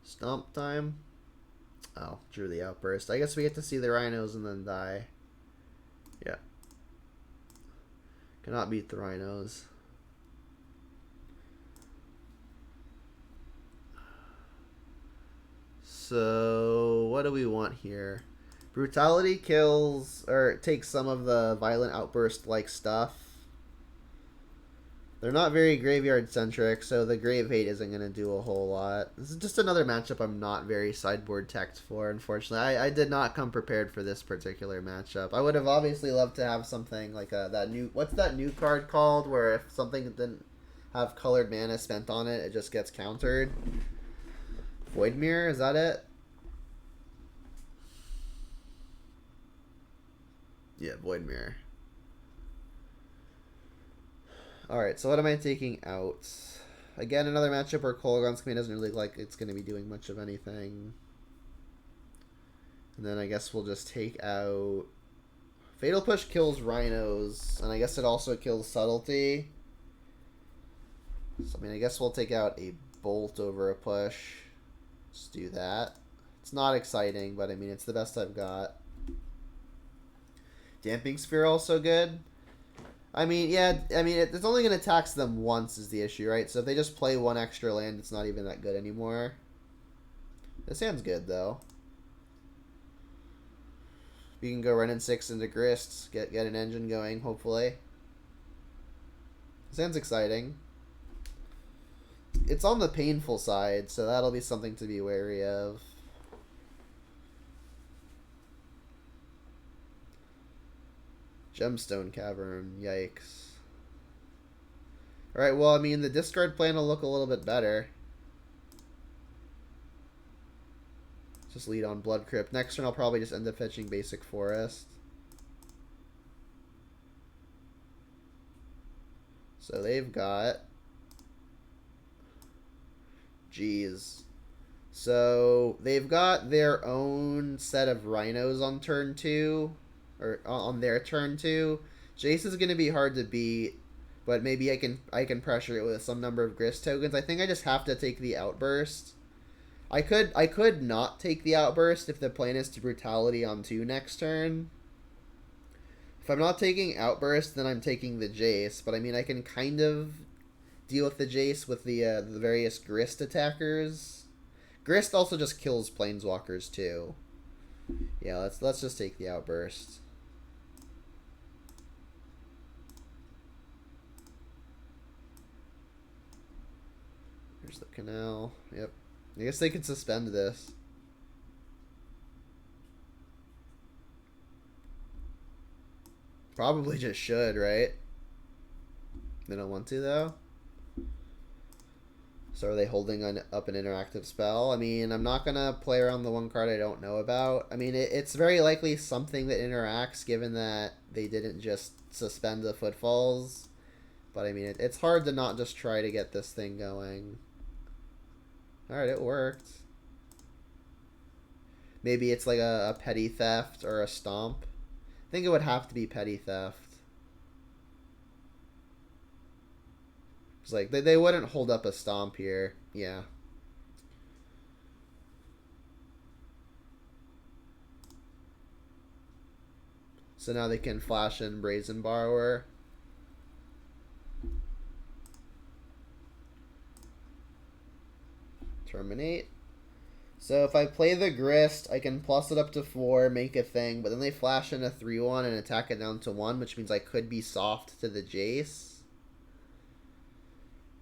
Stomp time. Oh, drew the Outburst. I guess we get to see the Rhinos and then die. Yeah. Cannot beat the Rhinos. So, what do we want here? Brutality kills, or takes some of the Violent Outburst-like stuff. They're not very graveyard-centric, so the Grave Hate isn't going to do a whole lot. This is just another matchup I'm not very sideboard teched for, unfortunately. I did not come prepared for this particular matchup. I would have obviously loved to have something like that new... What's that new card called, where if something didn't have colored mana spent on it, it just gets countered? Void Mirror, is that it? Yeah, Void Mirror. Alright, so what am I taking out? Again, another matchup where Kolaghan's Command doesn't really look like it's going to be doing much of anything. And then I guess we'll just take out... Fatal Push kills Rhinos, and I guess it also kills Subtlety. So, I mean, I guess we'll take out a Bolt over a Push. Just do that. It's not exciting, but I mean, it's the best I've got. Damping Sphere also good. I mean, yeah, I mean, it's only going to tax them once is the issue, right? So if they just play one extra land, it's not even that good anymore. This hand's good, though. We can go run in 6 into Grist, get an engine going, hopefully. This hand's exciting. It's on the painful side, so that'll be something to be wary of. Gemstone Cavern, yikes. Alright, well, I mean, the discard plan will look a little bit better. Just lead on Blood Crypt. Next turn, I'll probably just end up fetching Basic Forest. So they've got... Jeez. So they've got their own set of rhinos on turn 2. Or on their turn 2. Jace is going to be hard to beat. But maybe I can pressure it with some number of Grist tokens. I think I just have to take the Outburst. I could not take the Outburst if the plan is to Brutality on 2 next turn. If I'm not taking Outburst, then I'm taking the Jace. But I mean, I can kind of deal with the Jace with the various Grist attackers. Grist also just kills Planeswalkers too. Yeah, let's just take the Outburst. There's the Canal. Yep. I guess they could suspend this. Probably just should, right? They don't want to, though. So are they holding up an interactive spell? I mean, I'm not going to play around the one card I don't know about. I mean, it's very likely something that interacts, given that they didn't just suspend the Footfalls. But I mean, it's hard to not just try to get this thing going. Alright, it worked. Maybe it's like a Petty Theft or a Stomp. I think it would have to be Petty Theft. It's like, they wouldn't hold up a Stomp here. Yeah. So now they can flash in Brazen Borrower. Terminate. So if I play the Grist, I can plus it up to 4, make a thing, but then they flash in a 3/1 and attack it down to 1, which means I could be soft to the Jace.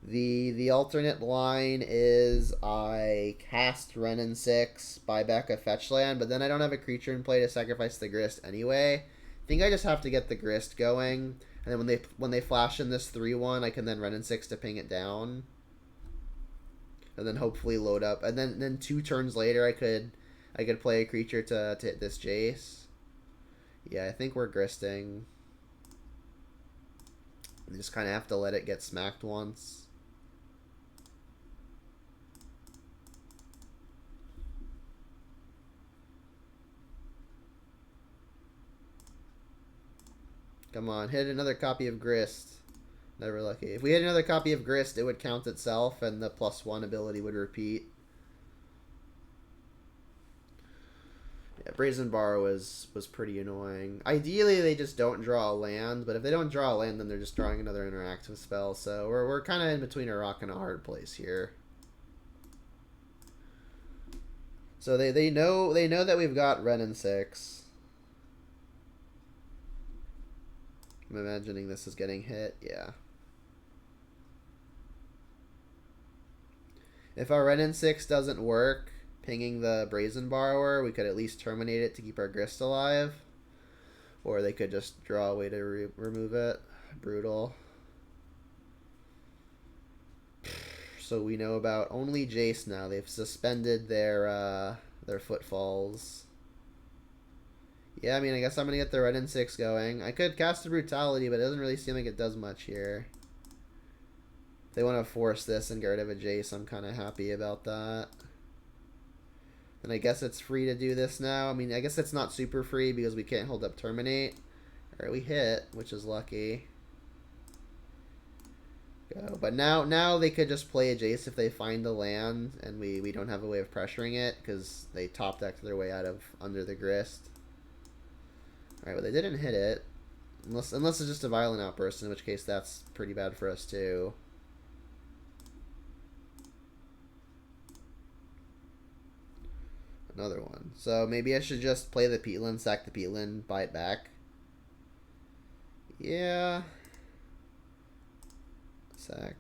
The alternate line is I cast Ren in 6, buy back a fetch land, but then I don't have a creature in play to sacrifice the Grist anyway. I think I just have to get the Grist going, and then when they flash in this 3/1, I can then Ren in 6 to ping it down. And then hopefully load up. And then 2 turns later I could play a creature to hit this Jace. Yeah, I think we're Gristing. We just kind of have to let it get smacked once. Come on, hit another copy of Grist. Never lucky. If we had another copy of Grist, it would count itself, and the +1 ability would repeat. Yeah, Brazen Borrow was pretty annoying. Ideally, they just don't draw a land, but if they don't draw a land, then they're just drawing another interactive spell. So we're kind of in between a rock and a hard place here. So they know that we've got Ren in 6. I'm imagining this is getting hit. Yeah. If our Ren in 6 doesn't work, pinging the Brazen Borrower, we could at least terminate it to keep our Grist alive. Or they could just draw a way to remove it. Brutal. So we know about only Jace now. They've suspended their Footfalls. Yeah, I mean, I guess I'm going to get the Ren in 6 going. I could cast a Brutality, but it doesn't really seem like it does much here. If they want to force this and get rid of a Jace, I'm kind of happy about that. And I guess it's free to do this now. I mean, I guess it's not super free because we can't hold up Terminate. Alright, we hit, which is lucky. Go. But now they could just play a Jace if they find a land, and we don't have a way of pressuring it because they top decked their way out of under the Grist. Alright, well, they didn't hit it. Unless it's just a violent outburst, in which case that's pretty bad for us too. Another one. So maybe I should just play the Peatland, sack the Peatland, buy it back. Yeah. Sack.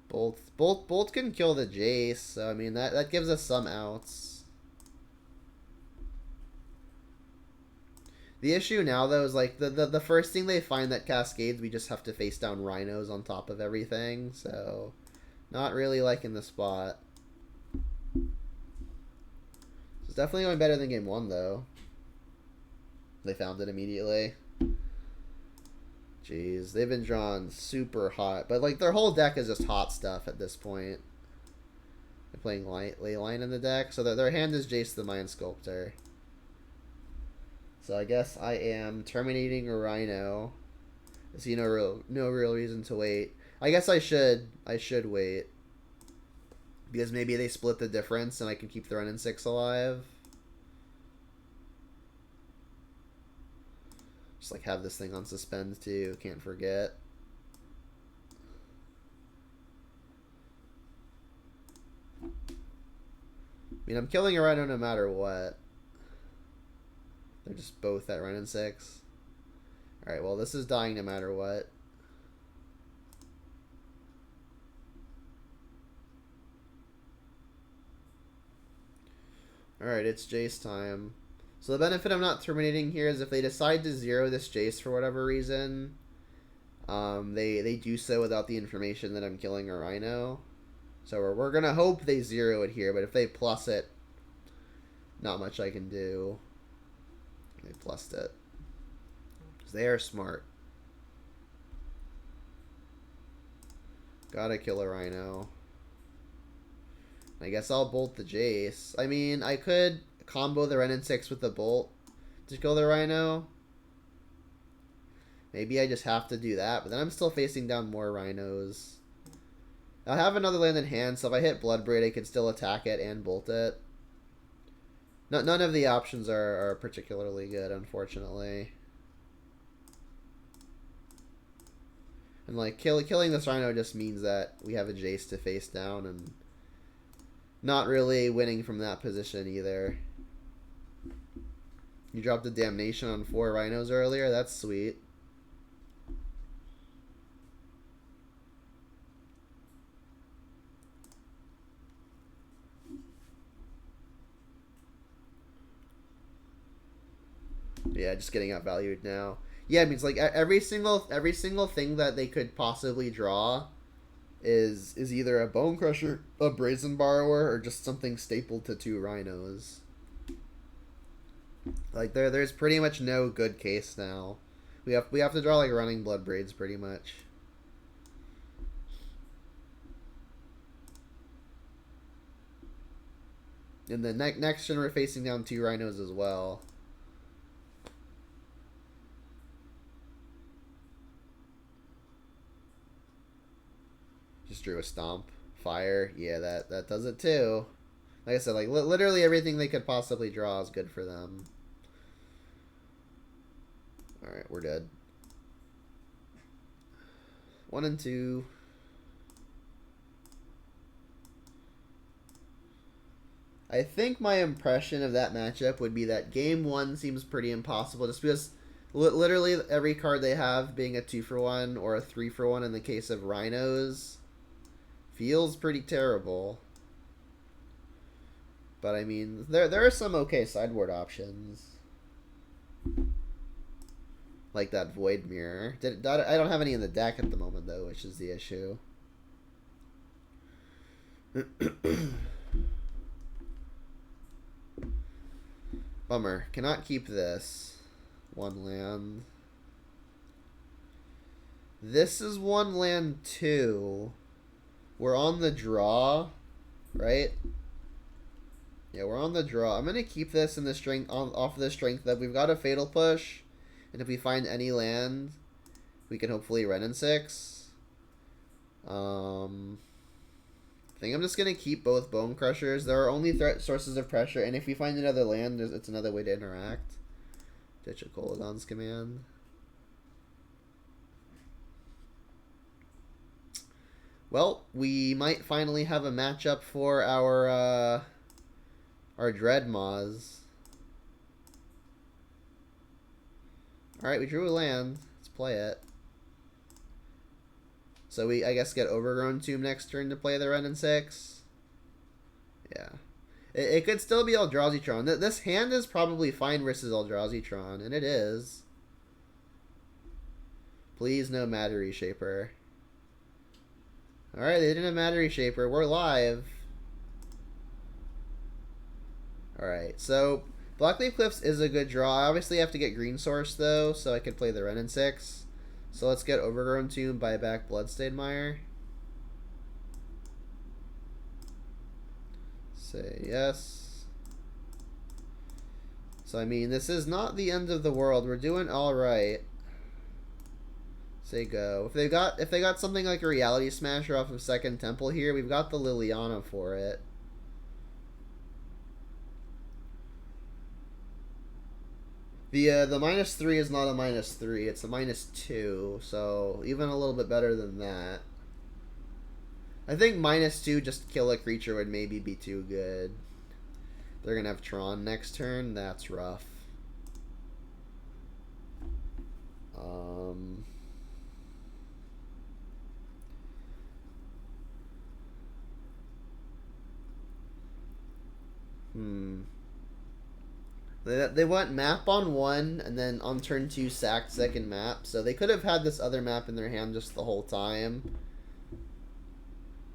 Bolt can kill the Jace, so I mean that gives us some outs. The issue now though is like the first thing they find that cascades, we just have to face down rhinos on top of everything, so not really liking the spot. It's definitely going better than game 1 though. They found it immediately. Jeez, they've been drawn super hot. But, like, their whole deck is just hot stuff at this point. They're playing Leyline in the deck. So their hand is Jace the Mind Sculptor. So I guess I am terminating a Rhino. I see no real reason to wait. I guess I should wait. Because maybe they split the difference and I can keep the Renin 6 alive. Just like have this thing on suspend too, can't forget. I mean, I'm killing a Rhino no matter what. They're just both at Renin 6. Alright, well this is dying no matter what. Alright, it's Jace time. So the benefit of not terminating here is if they decide to zero this Jace for whatever reason, they do so without the information that I'm killing a Rhino. So we're going to hope they zero it here, but if they plus it, not much I can do. They plussed it. Because they are smart. Gotta kill a Rhino. I guess I'll bolt the Jace. I mean, I could combo the Renin 6 with the bolt to kill the Rhino. Maybe I just have to do that, but then I'm still facing down more Rhinos. I have another land in hand, so if I hit Bloodbraid, I can still attack it and bolt it. None of the options are particularly good, unfortunately. And like killing this Rhino just means that we have a Jace to face down, and not really winning from that position either. You dropped a Damnation on 4 Rhinos earlier. That's sweet. Yeah, just getting outvalued now. Yeah, it means like every single thing that they could possibly draw is either a Bone Crusher, a Brazen Borrower, or just something stapled to 2 Rhinos. Like there's pretty much no good case now. We have to draw like Running Bloodbraids pretty much. And then next turn we're facing down 2 Rhinos as well. Just drew a Stomp. Fire. Yeah, that does it too. Like I said, like literally everything they could possibly draw is good for them. Alright, we're dead. 1 and 2. I think my impression of that matchup would be that game 1 seems pretty impossible, just because literally every card they have being a 2-for-1 or a 3-for-1 in the case of Rhinos feels pretty terrible. But I mean, there are some okay sideboard options. Like that Void Mirror. I don't have any in the deck at the moment though, which is the issue. Bummer. Cannot keep this. 1 land. This is 1 land too. We're on the draw, right? Yeah, we're on the draw. I'm gonna keep this in the strength off of the strength that we've got a Fatal Push, and if we find any land, we can hopefully Renin 6. I think I'm just gonna keep both Bone Crushers. There are only sources of pressure, and if we find another land, it's another way to interact. Ditch a Kolaghan's Command. Well, we might finally have a matchup for our Dreadmaws. Alright, we drew a land. Let's play it. So we, I guess, get Overgrown Tomb next turn to play the Ren and 6. Yeah. It could still be Eldrazi-tron. This hand is probably fine versus Eldrazi-tron, and it is. Please no Matter Reshaper. Alright, they didn't have Matter Reshaper. We're live. Alright, so Blackleaf Cliffs is a good draw. I obviously have to get Green Source, though, so I could play the Ren and 6. So let's get Overgrown Tomb, buy back Bloodstained Mire. Say yes. So, I mean, this is not the end of the world. We're doing alright. Say go. If they got something like a Reality Smasher off of Second Temple here, we've got the Liliana for it. The -3 is not a -3, it's a -2, so even a little bit better than that. I think -2 just kill a creature would maybe be too good. They're gonna have Tron next turn, that's rough. They went map on 1, and then on turn 2 sacked second map, so they could have had this other map in their hand just the whole time.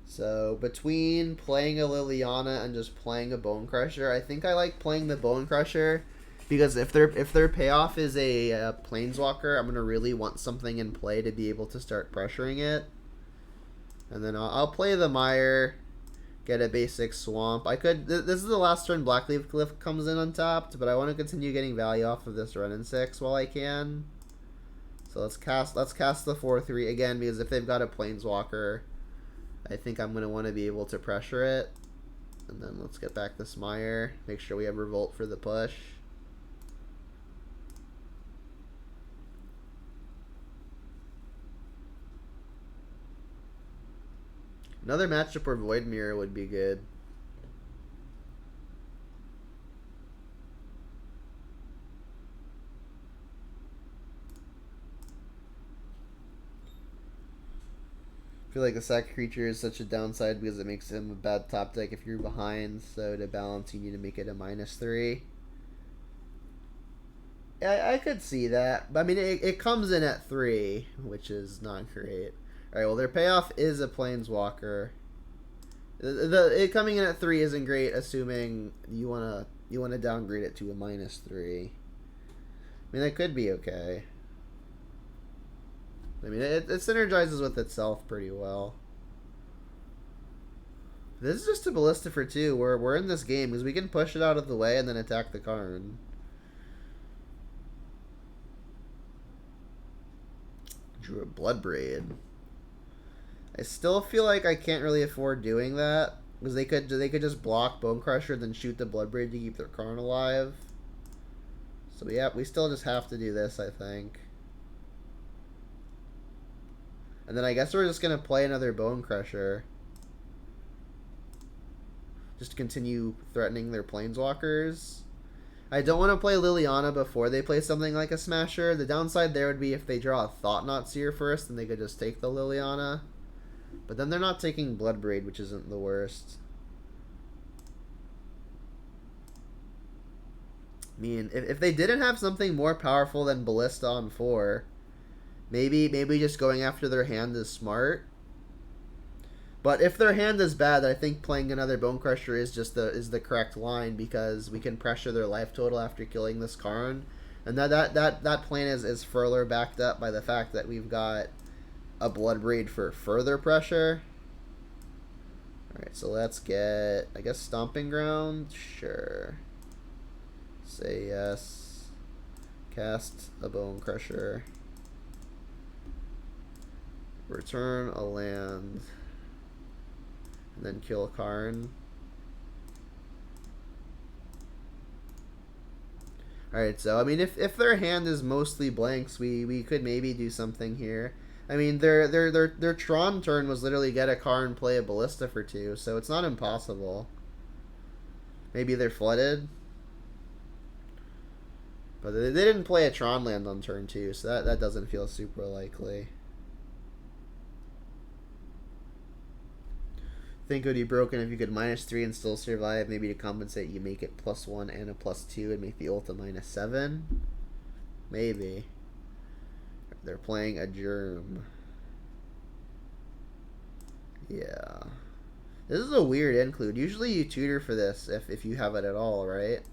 So between playing a Liliana and just playing a Bone Crusher, I think I like playing the Bone Crusher, because if their payoff is a Planeswalker, I'm gonna really want something in play to be able to start pressuring it. And then I'll play the Mire, get a basic Swamp. I could. This is the last turn Blackleaf Cliff comes in untapped, but I want to continue getting value off of this Ren and 6 while I can. So let's cast the 4/3 again, because if they've got a Planeswalker, I think I'm gonna want to be able to pressure it. And then let's get back this Mire. Make sure we have Revolt for the push. Another matchup where Void Mirror would be good. I feel like the sack creature is such a downside because it makes him a bad top deck if you're behind, so to balance you need to make it a -3. Yeah, I could see that. But I mean, it comes in at 3, which is not great. Alright, well, their payoff is a Planeswalker. It coming in at 3 isn't great, assuming you wanna downgrade it to a -3. I mean, that could be okay. I mean, it synergizes with itself pretty well. This is just a Ballista for 2. We're in this game because we can push it out of the way and then attack the card. Drew a Bloodbraid. I still feel like I can't really afford doing that, because they could just block Bone Crusher, then shoot the Bloodbraid to keep their Karn alive. So yeah, we still just have to do this, I think. And then I guess we're just gonna play another Bone Crusher, just to continue threatening their Planeswalkers. I don't want to play Liliana before they play something like a Smasher. The downside there would be if they draw a Thought-Knot Seer first, then they could just take the Liliana. But then they're not taking Bloodbraid, which isn't the worst. I mean, if they didn't have something more powerful than Ballista on 4, maybe just going after their hand is smart. But if their hand is bad, I think playing another Bone Crusher is just the correct line, because we can pressure their life total after killing this Karn. And that plan is further backed up by the fact that we've got a Bloodbraid for further pressure. Alright, so let's get, I guess, Stomping Ground? Sure. Say yes. Cast a Bone Crusher. Return a land. And then kill a Karn. Alright, so I mean if their hand is mostly blanks, we could maybe do something here. I mean their Tron turn was literally get a car and play a ballista for 2, so it's not impossible. Maybe they're flooded. But they didn't play a Tron land on turn 2, so that doesn't feel super likely. Think it would be broken if you could -3 and still survive. Maybe to compensate, you make it +1 and a +2 and make the ult a -7. Maybe. They're playing a germ. Yeah. This is a weird include. Usually you tutor for this if you have it at all, right?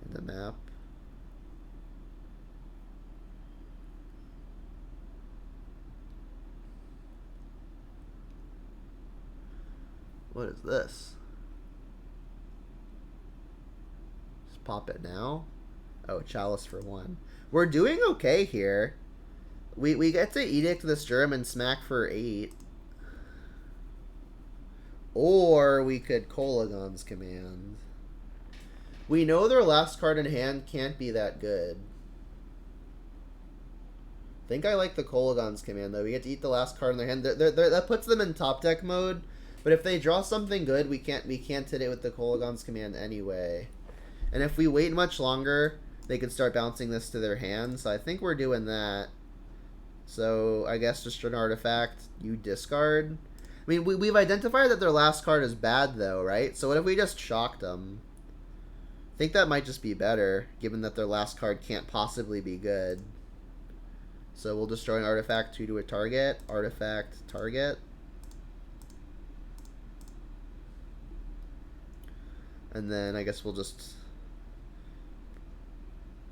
In the map. What is this? Just pop it now. Oh, chalice for 1. We're doing okay here. We get to edict this germ and smack for 8. Or we could Kolagon's command. We know their last card in hand can't be that good. I think I like the Kolagon's command though. We get to eat the last card in their hand. That puts them in top deck mode. But if they draw something good, we can't hit it with the Kolagon's command anyway. And if we wait much longer, they could start bouncing this to their hand. So I think we're doing that. So I guess just an artifact, you discard. I mean, we've identified that their last card is bad though, right? So what if we just shocked them? I think that might just be better, given that their last card can't possibly be good. So we'll destroy an artifact 2 to a target. Artifact, target. And then I guess we'll just...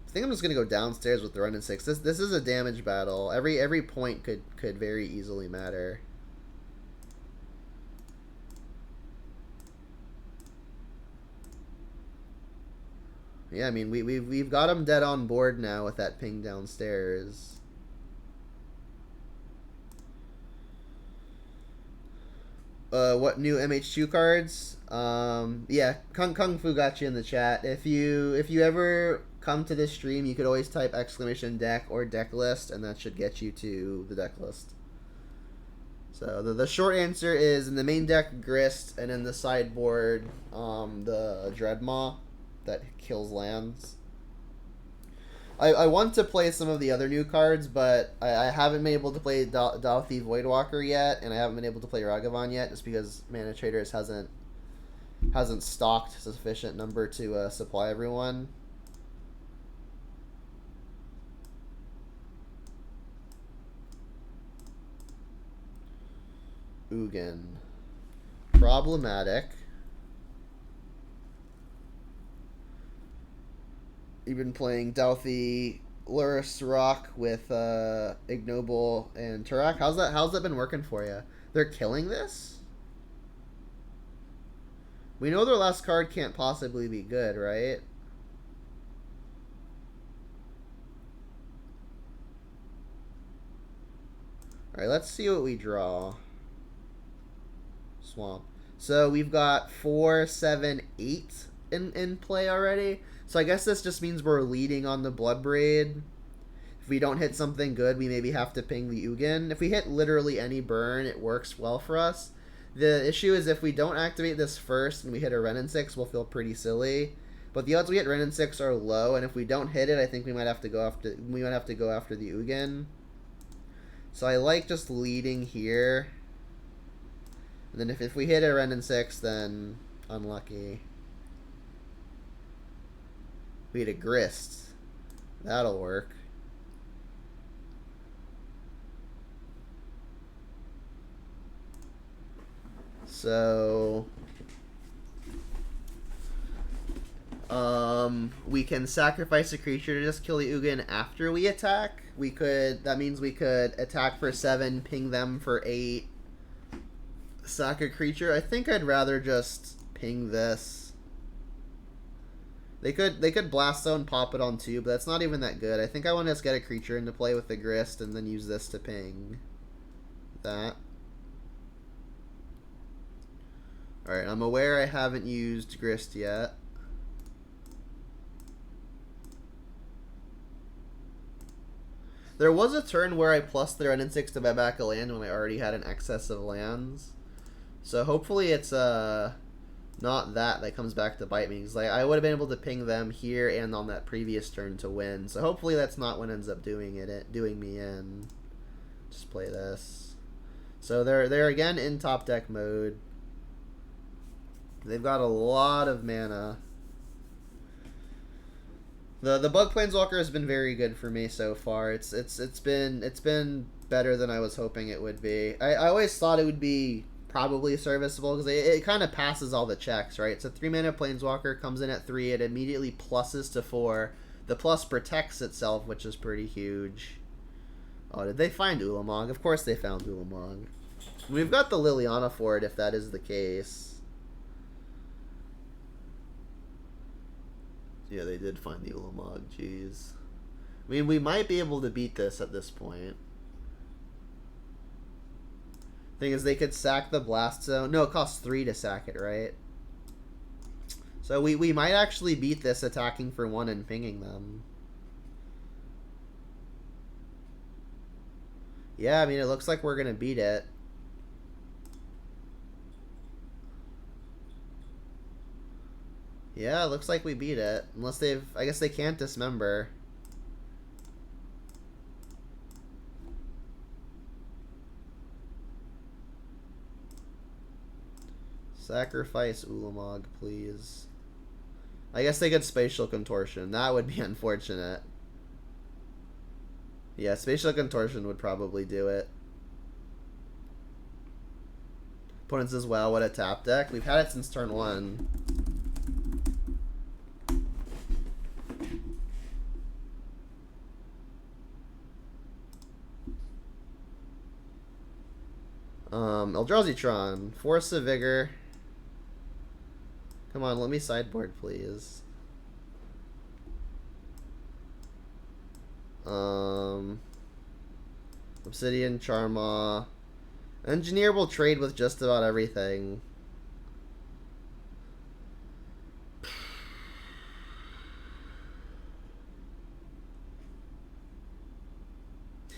I think I'm just gonna go downstairs with the run in 6. This is a damage battle. Every point could very easily matter. Yeah, I mean we've got them dead on board now with that ping downstairs. What new MH2 cards? Yeah, Kung Fu got you in the chat. If you ever come to this stream, you could always type !deck or deck list, and that should get you to the deck list. So the short answer is in the main deck Grist, and in the sideboard the Dreadmaw that kills lands. I want to play some of the other new cards, but I haven't been able to play Dauthi Voidwalker yet, and I haven't been able to play Ragavan yet, just because Mana Traders hasn't stocked a sufficient number to supply everyone. Ugin. Problematic. You've been playing Dauthi, Luris Rock with Ignoble and Turak. How's that been working for you? They're killing this? We know their last card can't possibly be good, right? Alright, let's see what we draw. Swamp. So we've got 4, 7, 8 in play already. So I guess this just means we're leading on the Bloodbraid. If we don't hit something good, we maybe have to ping the Ugin. If we hit literally any burn, it works well for us. The issue is if we don't activate this first and we hit a Renin 6, we'll feel pretty silly. But the odds we hit Renin 6 are low, and if we don't hit it, I think we might have to go after the Ugin. So I like just leading here. And then if we hit a Renin 6, then unlucky. We had a Grist. That'll work. So we can sacrifice a creature to just kill the Ugin after we attack. That means we could attack for 7, ping them for 8, sack a creature. I think I'd rather just ping this. They could Blast Zone, pop it on 2, but that's not even that good. I think I want to just get a creature into play with the Grist and then use this to ping that. Alright, I'm aware I haven't used Grist yet. There was a turn where I plus the red and 6 to buy back a land when I already had an excess of lands. So hopefully it's not that comes back to bite me. Because like, I would have been able to ping them here and on that previous turn to win. So hopefully that's not what ends up doing me in. Just play this. So they're again in top deck mode. They've got a lot of mana. The Bug Planeswalker has been very good for me so far. It's been better than I was hoping it would be. I always thought it would be probably serviceable because it kind of passes all the checks, right? It's a 3-mana Planeswalker, comes in at 3, it immediately pluses to 4. The plus protects itself, which is pretty huge. Oh, did they find Ulamog? Of course they found Ulamog. We've got the Liliana for it if that is the case. Yeah, they did find the Ulamog, jeez. I mean, we might be able to beat this at this point. Thing is, they could sack the Blast Zone. No, it costs 3 to sack it, right? So we might actually beat this attacking for 1 and pinging them. Yeah, I mean, it looks like we're going to beat it. Yeah, it looks like we beat it. Unless they've... I guess they can't dismember. Sacrifice Ulamog, please. I guess they get Spatial Contortion. That would be unfortunate. Yeah, Spatial Contortion would probably do it. Opponent says, wow, what a tap deck. We've had it since turn 1. Eldrazi-tron. Force of Vigor. Come on, let me sideboard, please. Obsidian, Charmaw. Engineer will trade with just about everything.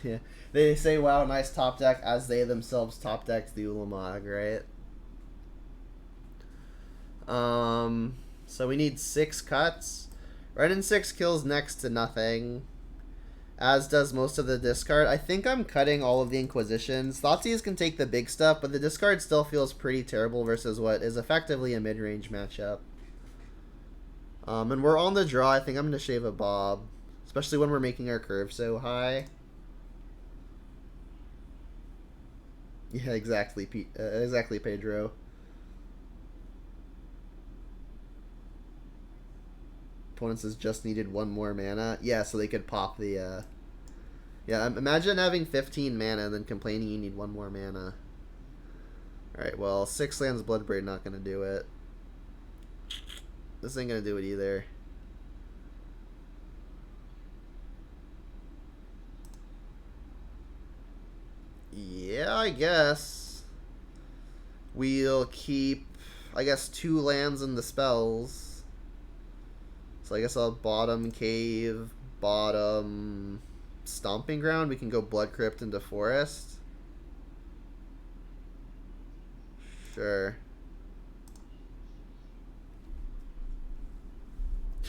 Yeah. They say, wow, nice top deck, as they themselves top decked the Ulamog, right? So we need 6 cuts. Red and 6 kills next to nothing. As does most of the discard. I think I'm cutting all of the Inquisitions. Thoughtseize can take the big stuff, but the discard still feels pretty terrible versus what is effectively a mid-range matchup. And we're on the draw. I think I'm going to shave a Bob. Especially when we're making our curve so high. Yeah, exactly, exactly, Pedro. Opponent says just needed 1 more mana. Yeah, so they could pop the... Yeah, imagine having 15 mana and then complaining you need 1 more mana. Alright, well, 6 lands Bloodbraid not going to do it. This ain't going to do it either. Yeah, I guess. We'll keep, I guess, 2 lands in the spells. So I guess I'll bottom Cave, bottom Stomping Ground. We can go Blood Crypt into Forest. Sure.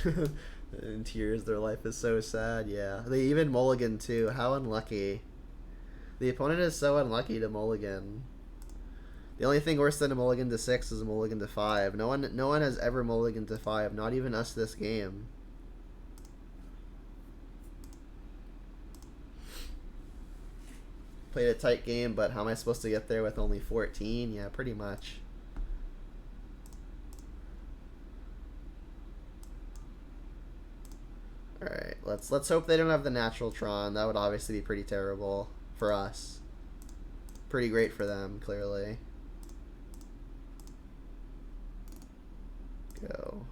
In tears, their life is so sad. Yeah. They even mulligan too. How unlucky. The opponent is so unlucky to mulligan. The only thing worse than a mulligan to 6 is a mulligan to 5. No one has ever mulliganed to 5. Not even us this game. Played a tight game, but how am I supposed to get there with only 14? Yeah, pretty much. Alright, let's hope they don't have the natural Tron. That would obviously be pretty terrible for us. Pretty great for them, clearly. Go.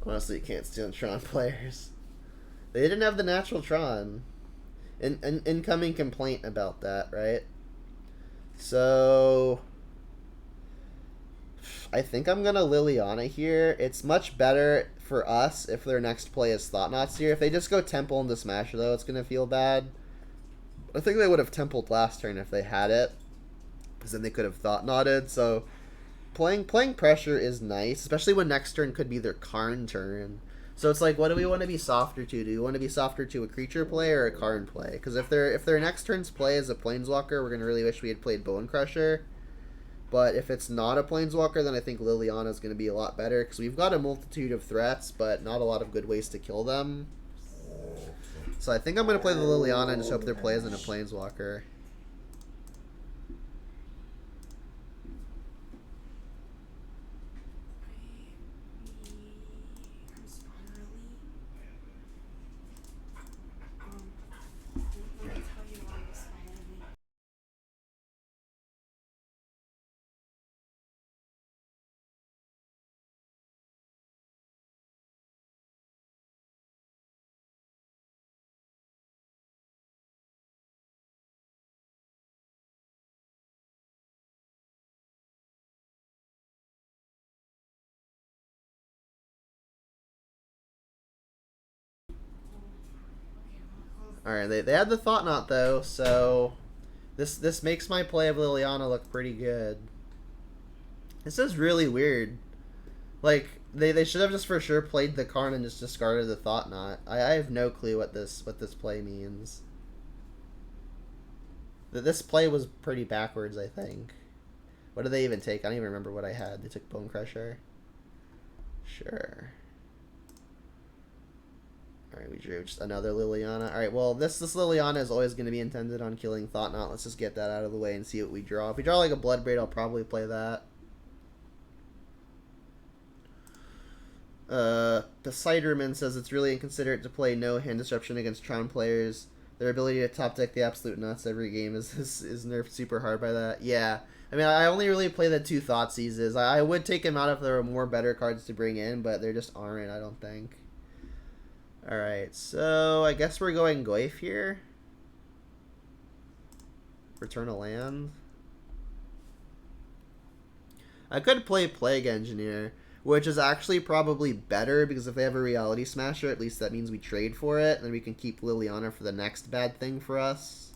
Honestly, you can't steal Tron players. They didn't have the natural Tron. An incoming complaint about that, right? So I think I'm gonna Liliana here. It's much better for us if their next play is Thought-Knots here. If they just go Temple into Smasher, though, it's gonna feel bad. I think they would have Templed last turn if they had it, because then they could have Thought-Knotted. So playing pressure is nice, especially when next turn could be their Karn turn. So it's like, what do we want to be softer to? Do we want to be softer to a creature play or a Karn play? Because if their next turn's play is a Planeswalker, we're gonna really wish we had played Bone Crusher. But if it's not a Planeswalker, then I think Liliana is going to be a lot better, because we've got a multitude of threats, but not a lot of good ways to kill them. So I think I'm going to play the Liliana and just hope their play isn't a Planeswalker. Alright, they had the Thought-Knot, though, so this makes my play of Liliana look pretty good. This is really weird. Like, they should have just for sure played the Karn and just discarded the Thought-Knot. I have no clue what this play means. This play was pretty backwards, I think. What did they even take? I don't even remember what I had. They took Bone Crusher. Sure. Alright, we drew just another Liliana. Alright, well, this Liliana is always going to be intended on killing Thought-Knot. Let's just get that out of the way and see what we draw. If we draw like a Bloodbraid, I'll probably play that. Poseidorman says it's really inconsiderate to play no hand disruption against Tron players. Their ability to top deck the absolute nuts every game is nerfed super hard by that. Yeah. I mean, I only really play the 2 Thoughtseizes. I would take him out if there were more better cards to bring in, but there just aren't, I don't think. Alright, so I guess we're going Goyf here. Return a land. I could play Plague Engineer, which is actually probably better, because if they have a Reality Smasher, at least that means we trade for it, and then we can keep Liliana for the next bad thing for us.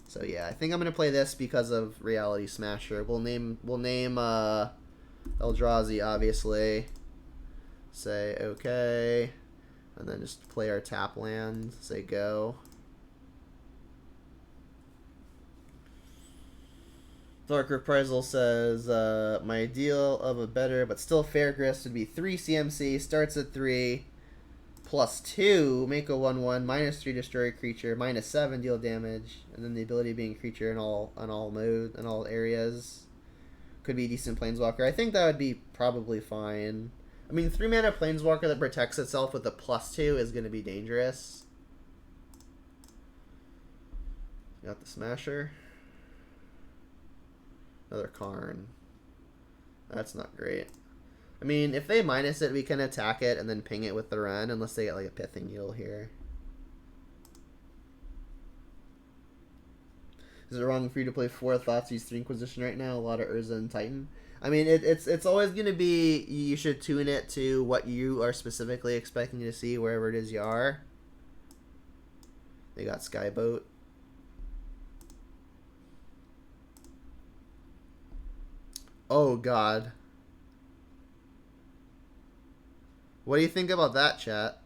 So yeah, I think I'm gonna play this because of Reality Smasher. We'll name Eldrazi, obviously. Say okay. And then just play our tap land, say go. Dark Reprisal says, my ideal of a better but still fair grist would be 3 CMC, starts at 3, +2, make a 1/1, -3 destroy a creature, -7 deal damage, and then the ability of being a creature in all areas. Could be a decent Planeswalker. I think that would be probably fine. I mean, 3-mana Planeswalker that protects itself with a +2 is going to be dangerous. Got the Smasher. Another Karn. That's not great. I mean, if they minus it, we can attack it and then ping it with the Ren, unless they get like a Pithing Needle here. Is it wrong for you to play 4 Thoughtseize 3 Inquisition right now? A lot of Urza and Titan. I mean, it's always going to be, you should tune it to what you are specifically expecting to see wherever it is you are. They got Skyboat. Oh, God. What do you think about that, chat?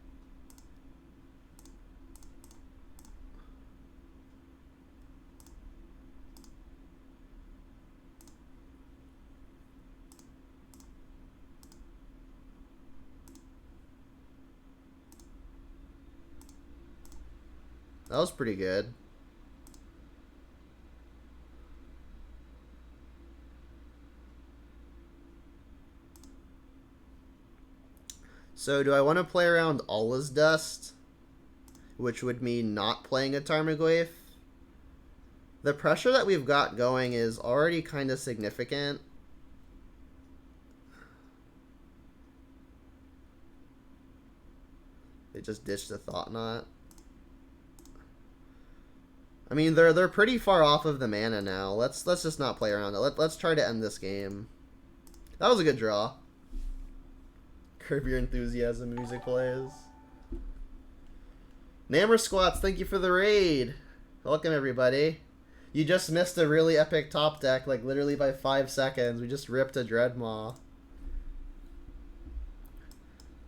That was pretty good. So do I want to play around Allah's Dust, which would mean not playing a Tarmogoyf? The pressure that we've got going is already kind of significant. They just ditched the Thought-Knot. I mean, they're pretty far off of the mana now. Let's just not play around it. Let's try to end this game. That was a good draw. Curb Your Enthusiasm music plays. Nammer Squats, thank you for the raid. Welcome, everybody. You just missed a really epic top deck, like literally by 5 seconds. We just ripped a Dreadmaw.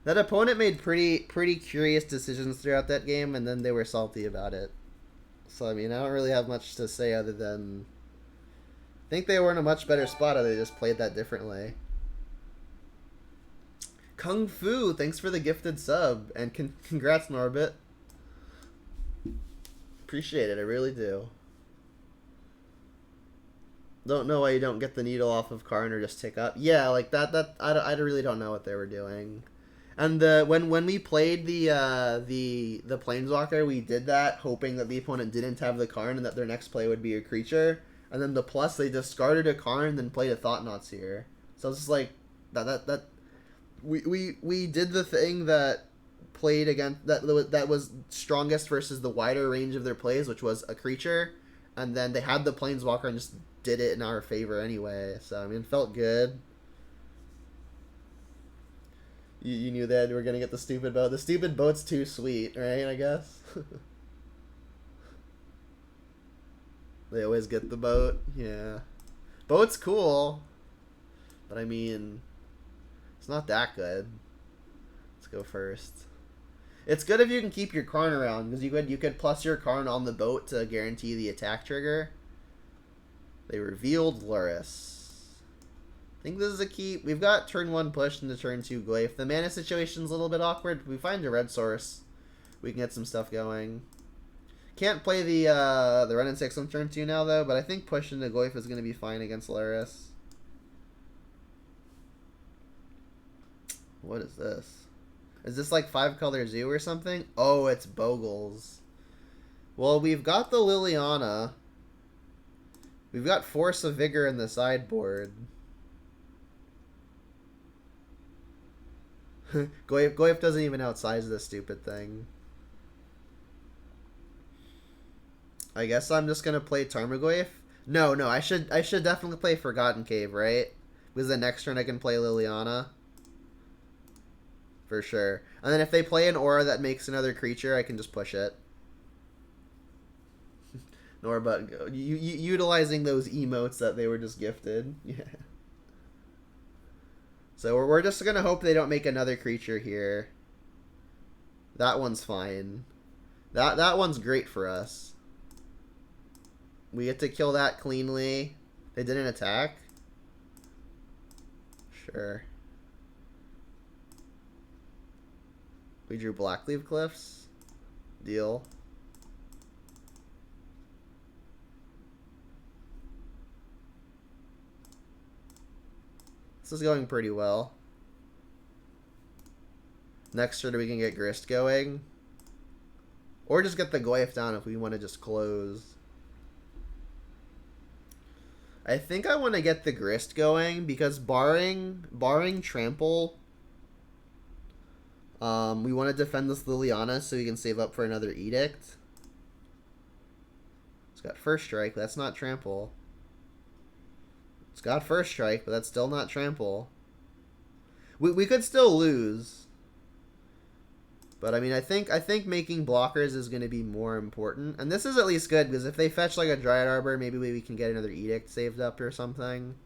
That opponent made pretty curious decisions throughout that game, and then they were salty about it. So, I mean, I don't really have much to say other than... I think they were in a much better spot if they just played that differently. Kung Fu, thanks for the gifted sub. And congrats, Norbit. Appreciate it, I really do. Don't know why you don't get the needle off of Karn or just tick up. Yeah, like that I really don't know what they were doing. And when we played the Planeswalker, we did that hoping that the opponent didn't have the Karn and that their next play would be a creature. And then the plus, they discarded a Karn and then played a Thought-Knot Seer. So it's just like we did the thing that played against that was strongest versus the wider range of their plays, which was a creature, and then they had the Planeswalker and just did it in our favor anyway. So I mean, it felt good. You knew that we were gonna get the stupid boat. The stupid boat's too sweet, right? I guess. They always get the boat. Yeah, boat's cool, but I mean, it's not that good. Let's go first. It's good if you can keep your Karn around, because you could plus your Karn on the boat to guarantee the attack trigger. They revealed Luris. I think this is a key. We've got turn 1 push into turn 2 Glyph. The mana situation's a little bit awkward. We find a red source, we can get some stuff going. Can't play the Ren and 6 on turn 2 now, though, but I think push into Glyph is going to be fine against Luris. What is this? Is this like 5-color zoo or something? Oh, it's Bogles. Well, we've got the Liliana. We've got Force of Vigor in the sideboard. Goyf doesn't even outsize this stupid thing. I guess I'm just gonna play Tarmogoyf. No, I should definitely play Forgotten Cave, right? Because the next turn I can play Liliana. For sure. And then if they play an aura that makes another creature, I can just push it. Norbut, utilizing those emotes that they were just gifted. Yeah. So we're just going to hope they don't make another creature here. That one's fine. That one's great for us. We get to kill that cleanly. They didn't attack? Sure. We drew Blackleaf Cliffs. Deal. This is going pretty well. Next turn we can get Grist going. Or just get the Goyf down if we want to just close. I think I want to get the Grist going because barring Trample, we want to defend this Liliana so we can save up for another Edict. It's got First Strike, but that's not Trample. It's got First Strike, but that's still not Trample. We could still lose. But I mean, I think making blockers is going to be more important. And this is at least good, because if they fetch like a Dryad Arbor, maybe we can get another Edict saved up or something.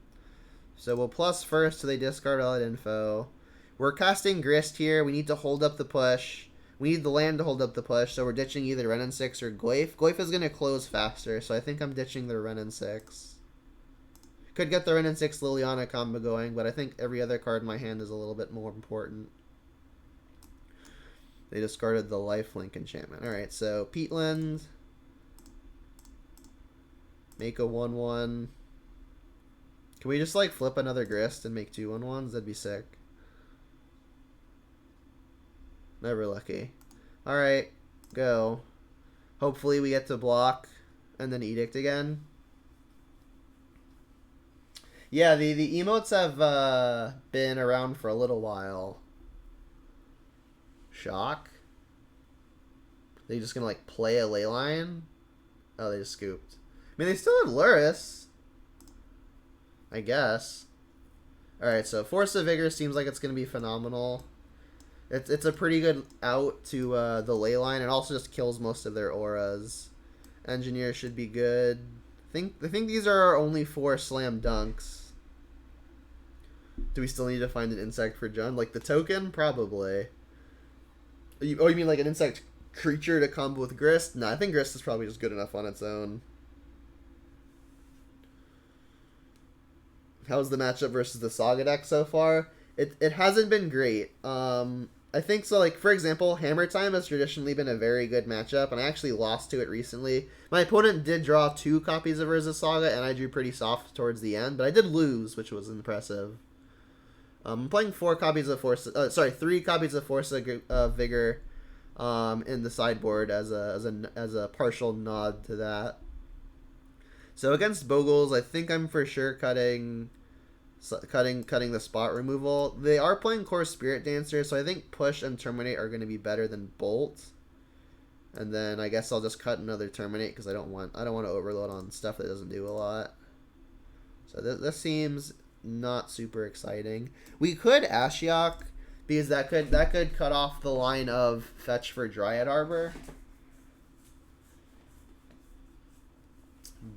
So we'll plus first so they discard all that info. We're casting Grist here. We need to hold up the push. We need the land to hold up the push, so we're ditching either Ren and 6 or Goyf. Goyf is going to close faster, so I think I'm ditching the Ren and 6. Could get the Ren and 6 Liliana combo going, but I think every other card in my hand is a little bit more important. They discarded the Lifelink enchantment. Alright, so Peatland. Make a 1/1. Can we just like flip another Grist and make 2 1/1s? That'd be sick. Never lucky. Alright, go. Hopefully we get to block and then Edict again. Yeah, the emotes have been around for a little while. Shock? They just gonna like play a Leyline? Oh, they just scooped. I mean, they still have Luris. I guess. Alright, so Force of Vigor seems like it's going to be phenomenal. It's a pretty good out to the ley line. It also just kills most of their auras. Engineer should be good. I think these are our only 4 slam dunks. Do we still need to find an insect for Jund? Like the token? Probably. You mean like an insect creature to combo with Grist? No, I think Grist is probably just good enough on its own. How's the matchup versus the Saga deck so far? It hasn't been great. I think so. Like, for example, Hammer Time has traditionally been a very good matchup, and I actually lost to it recently. My opponent did draw 2 copies of Urza Saga, and I drew pretty soft towards the end, but I did lose, which was impressive. I'm playing 3 copies of Force of Vigor in the sideboard as a partial nod to that. So against Bogles, I think I'm for sure cutting the spot removal. They are playing Core Spirit Dancer, so I think Push and Terminate are going to be better than Bolt. And then I guess I'll just cut another Terminate because I don't want to overload on stuff that doesn't do a lot. So this seems not super exciting. We could Ashiok because that could cut off the line of fetch for Dryad Arbor.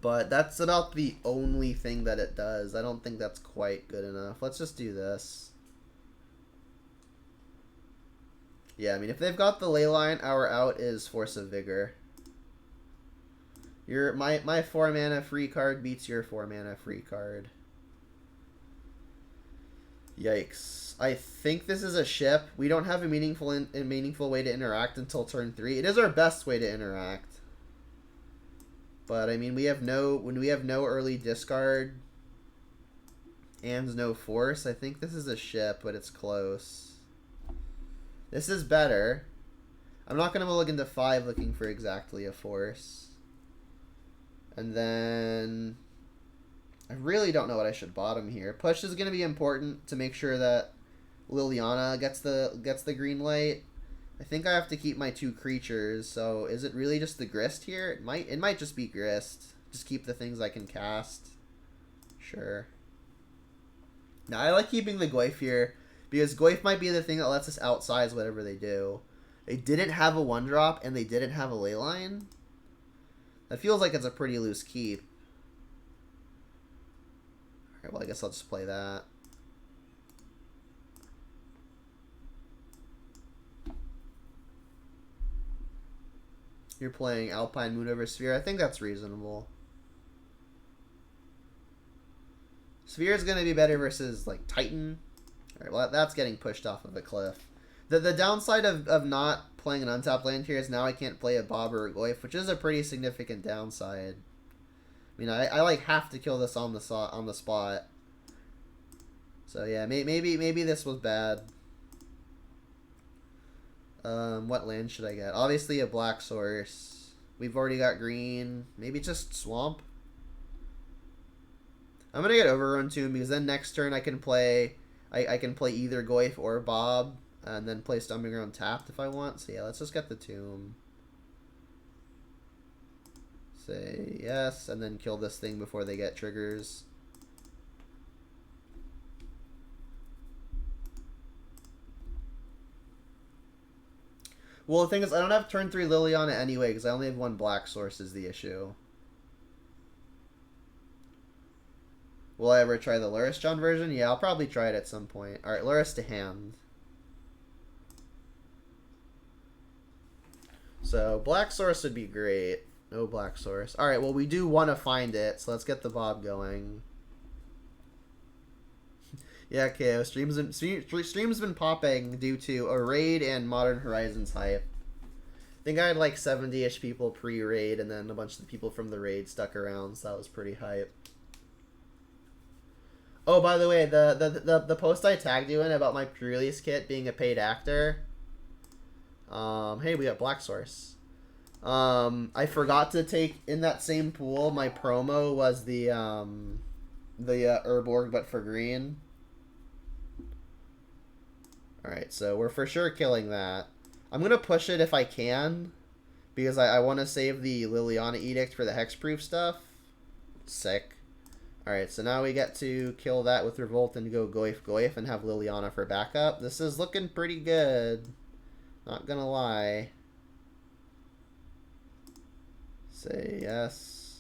But that's about the only thing that it does. I don't think that's quite good enough. Let's just do this. Yeah, I mean, if they've got the ley line, our out is Force of Vigor. My 4 mana free card beats your 4 mana free card. Yikes. I think this is a ship. We don't have a meaningful way to interact until turn 3. It is our best way to interact. But I mean, when we have no early discard and no force, I think this is a ship, but it's close. This is better. I'm not gonna look into 5 looking for exactly a force. And then I really don't know what I should bottom here. Push is gonna be important to make sure that Liliana gets the green light. I think I have to keep my 2 creatures, so is it really just the Grist here? It might just be Grist. Just keep the things I can cast. Sure. Now, I like keeping the Goyf here, because Goyf might be the thing that lets us outsize whatever they do. They didn't have a 1-drop, and they didn't have a ley line. That feels like it's a pretty loose keep. Alright, well, I guess I'll just play that. You're playing Alpine Moon over Sphere. I think that's reasonable. Sphere is going to be better versus, like, Titan. Alright, well, that's getting pushed off of a cliff. The downside of not playing an untapped land here is now I can't play a Bob or a Goyf, which is a pretty significant downside. I mean, I like, have to kill this on the spot. So, yeah, maybe this was bad. What land should I get? Obviously a black source. We've already got green. Maybe just swamp. I'm gonna get Overrun Tomb because then next turn I can play either Goyf or Bob and then play Stomping Ground tapped if I want. So yeah, let's just get the Tomb. Say yes, and then kill this thing before they get triggers. Well, the thing is, I don't have turn 3 Liliana anyway, because I only have 1 black source is the issue. Will I ever try the Luris John version? Yeah, I'll probably try it at some point. Alright, Luris to hand. So, black source would be great. No black source. Alright, well, we do want to find it, so let's get the Bob going. Yeah, KO. Stream's been popping due to a raid and Modern Horizons hype. I think I had like 70-ish people pre-raid, and then a bunch of the people from the raid stuck around, so that was pretty hype. Oh, by the way, the post I tagged you in about my pre-release kit being a paid actor. Hey, we got Black Source. I forgot to take in that same pool. My promo was the Urborg, but for green. Alright, so we're for sure killing that. I'm going to push it if I can, because I want to save the Liliana Edict for the hexproof stuff. Sick. Alright, so now we get to kill that with Revolt and go Goyf Goyf and have Liliana for backup. This is looking pretty good. Not gonna lie. Say yes.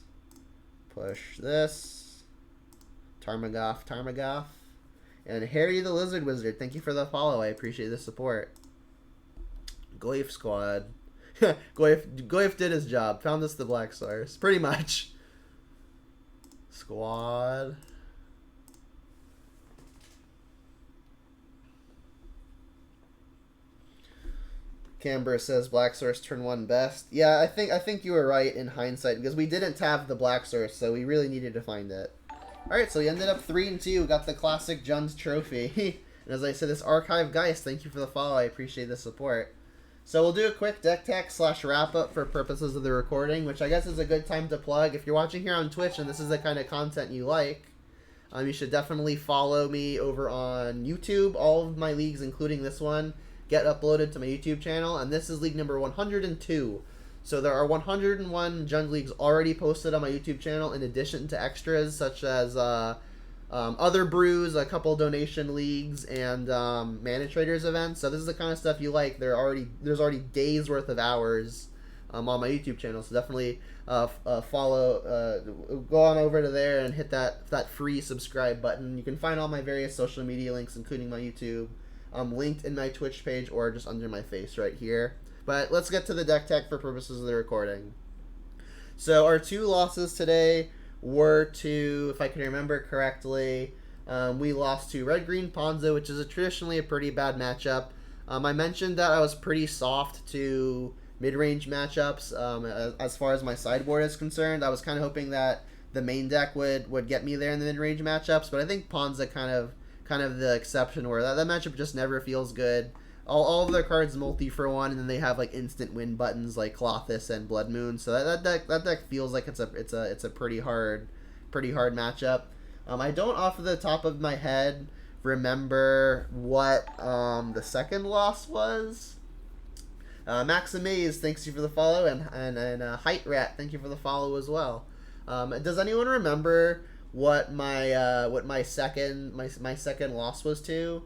Push this. Tarmogoth, Tarmogoth. And Harry the Lizard Wizard, thank you for the follow. I appreciate the support. Goyf Squad. Goyf did his job. Found us the Black Stars. Pretty much. Squad. Camber says Black Source turn 1 best. Yeah, I think you were right in hindsight because we didn't have the Black Source, so we really needed to find it. Alright, so we ended up 3-2. Got the classic Jund's trophy. And as I said, this Archive Geist, thank you for the follow. I appreciate the support. So we'll do a quick deck tech / wrap up for purposes of the recording, which I guess is a good time to plug. If you're watching here on Twitch and this is the kind of content you like, you should definitely follow me over on YouTube. All of my leagues, including this one, get uploaded to my YouTube channel, and this is league number 102. So there are 101 Jund leagues already posted on my YouTube channel, in addition to extras such as other brews, a couple donation leagues, and Mana Traders events. So this is the kind of stuff you like. There's already days worth of hours on my YouTube channel. So definitely follow, go on over to there and hit that free subscribe button. You can find all my various social media links, including my YouTube, linked in my Twitch page or just under my face right here. But let's get to the deck tech for purposes of the recording. So our 2 losses today were to, if I can remember correctly, we lost to Red Green Ponzo, which is traditionally a pretty bad matchup. I mentioned that I was pretty soft to mid-range matchups as far as my sideboard is concerned. I was kind of hoping that the main deck would get me there in the mid-range matchups, but I think Ponza kind of the exception, where that matchup just never feels good. All of their cards multi for 1, and then they have like instant win buttons like Colossus and Blood Moon. So that deck feels like it's a pretty hard matchup. I don't off the top of my head remember what the second loss was. Maximize, thanks you for the follow, and Height Rat, thank you for the follow as well. Does anyone remember what my second loss was to?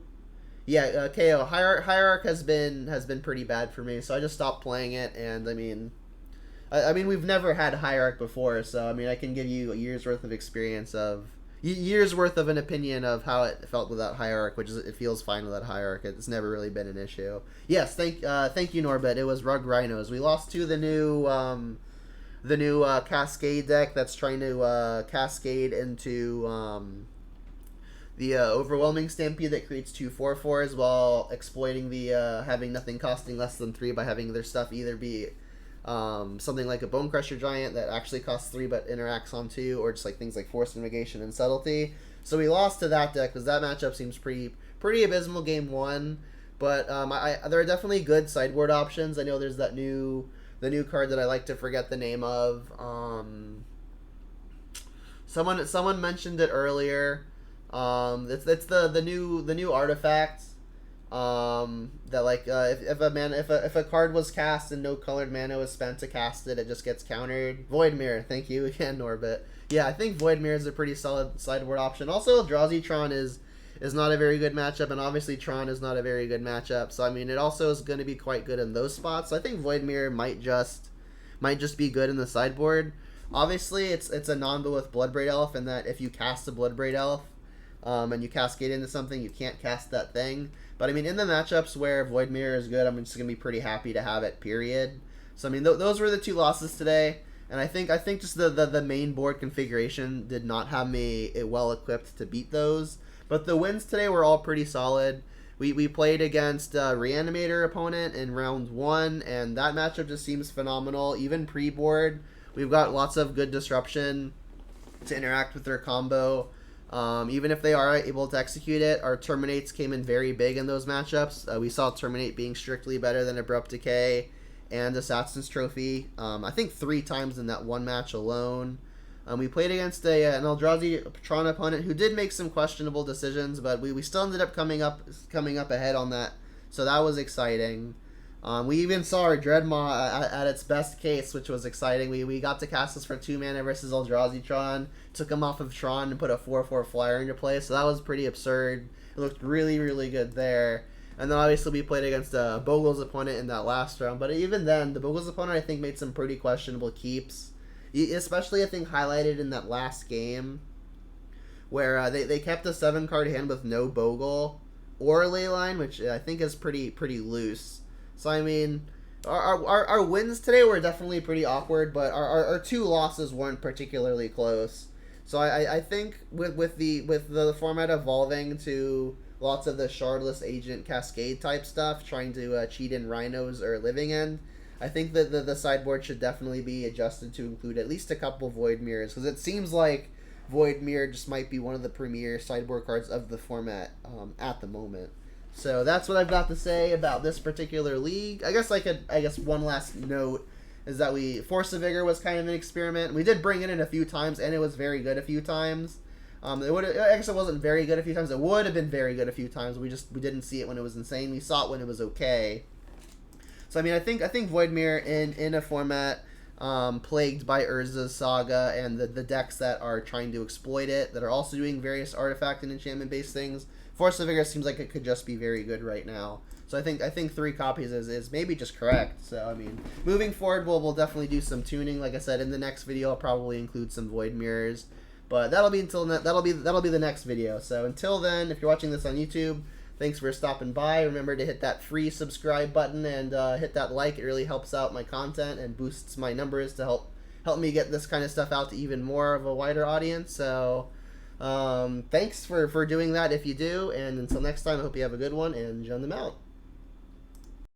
Yeah, KO Hierarch has been pretty bad for me, so I just stopped playing it. And I mean we've never had Hierarch before, so I mean I can give you a year's worth of experience of years worth of an opinion of how it felt without Hierarch, which is it feels fine without Hierarch. It's never really been an issue. Yes, thank you Norbit. It was Rug Rhinos. We lost to the new Cascade deck that's trying to cascade into the Overwhelming Stampede that creates 2 4/4s while exploiting the having nothing costing less than 3 by having their stuff either be something like a Bone Crusher Giant that actually costs 3 but interacts on 2, or just like things like Force Negation and Subtlety. So we lost to that deck because that matchup seems pretty abysmal game 1. But there are definitely good sideboard options. I know there's the new card that I like to forget the name of. Someone mentioned it earlier. It's the new artifact. That like if a card was cast and no colored mana was spent to cast it, it just gets countered. Void Mirror, thank you again, Norbit. Yeah, I think Void Mirror is a pretty solid sideboard option. Also, Eldrazi Tron is not a very good matchup, and obviously Tron is not a very good matchup. So I mean, it also is going to be quite good in those spots. So I think Void Mirror might just be good in the sideboard. Obviously, it's a non-dual with Bloodbraid Elf, in that if you cast a Bloodbraid Elf, and you cascade into something, you can't cast that thing. But I mean, in the matchups where Void Mirror is good, I'm just gonna be pretty happy to have it. Period. So I mean, those were the 2 losses today, and I think just the main board configuration did not have me well equipped to beat those. But the wins today were all pretty solid. We played against a Reanimator opponent in round 1, and that matchup just seems phenomenal. Even pre-board, we've got lots of good disruption to interact with their combo. Even if they are able to execute it, our Terminates came in very big in those matchups. We saw Terminate being strictly better than Abrupt Decay and Assassin's Trophy, I think 3 times in that one match alone. We played against an Eldrazi Tron opponent who did make some questionable decisions, but we still ended up coming up ahead on that, so that was exciting. We even saw our Dreadmaw at its best case, which was exciting. We got to cast this for 2 mana versus Eldrazi Tron, took him off of Tron and put a 4/4 flyer into play, so that was pretty absurd. It looked really, really good there. And then obviously we played against Bogle's opponent in that last round, but even then, the Bogle's opponent I think made some pretty questionable keeps, especially I think highlighted in that last game where they kept a 7-card hand with no Bogle or Leyline, which I think is pretty loose. So, I mean, our wins today were definitely pretty awkward, but our 2 losses weren't particularly close. So I think with the format evolving to lots of the Shardless Agent Cascade type stuff, trying to cheat in Rhinos or Living End, I think that the sideboard should definitely be adjusted to include at least a couple Void Mirrors, because it seems like Void Mirror just might be one of the premier sideboard cards of the format at the moment. So that's what I've got to say about this particular league. I guess one last note is that Force of Vigor was kind of an experiment. We did bring it in a few times, and it was very good a few times. I guess it wasn't very good a few times. It would have been very good a few times. We didn't see it when it was insane. We saw it when it was okay. So I mean, I think Void Mirror in a format plagued by Urza's Saga and the decks that are trying to exploit it, that are also doing various artifact and enchantment based things, Force of Vigor seems like it could just be very good right now. So I think 3 copies is maybe just correct. So I mean, moving forward, we'll definitely do some tuning. Like I said, in the next video, I'll probably include some Void Mirrors, but that'll be the next video. So until then, if you're watching this on YouTube, thanks for stopping by. Remember to hit that free subscribe button and hit that like. It really helps out my content and boosts my numbers to help me get this kind of stuff out to even more of a wider audience. So thanks for doing that if you do. And until next time, I hope you have a good one and Jun them out.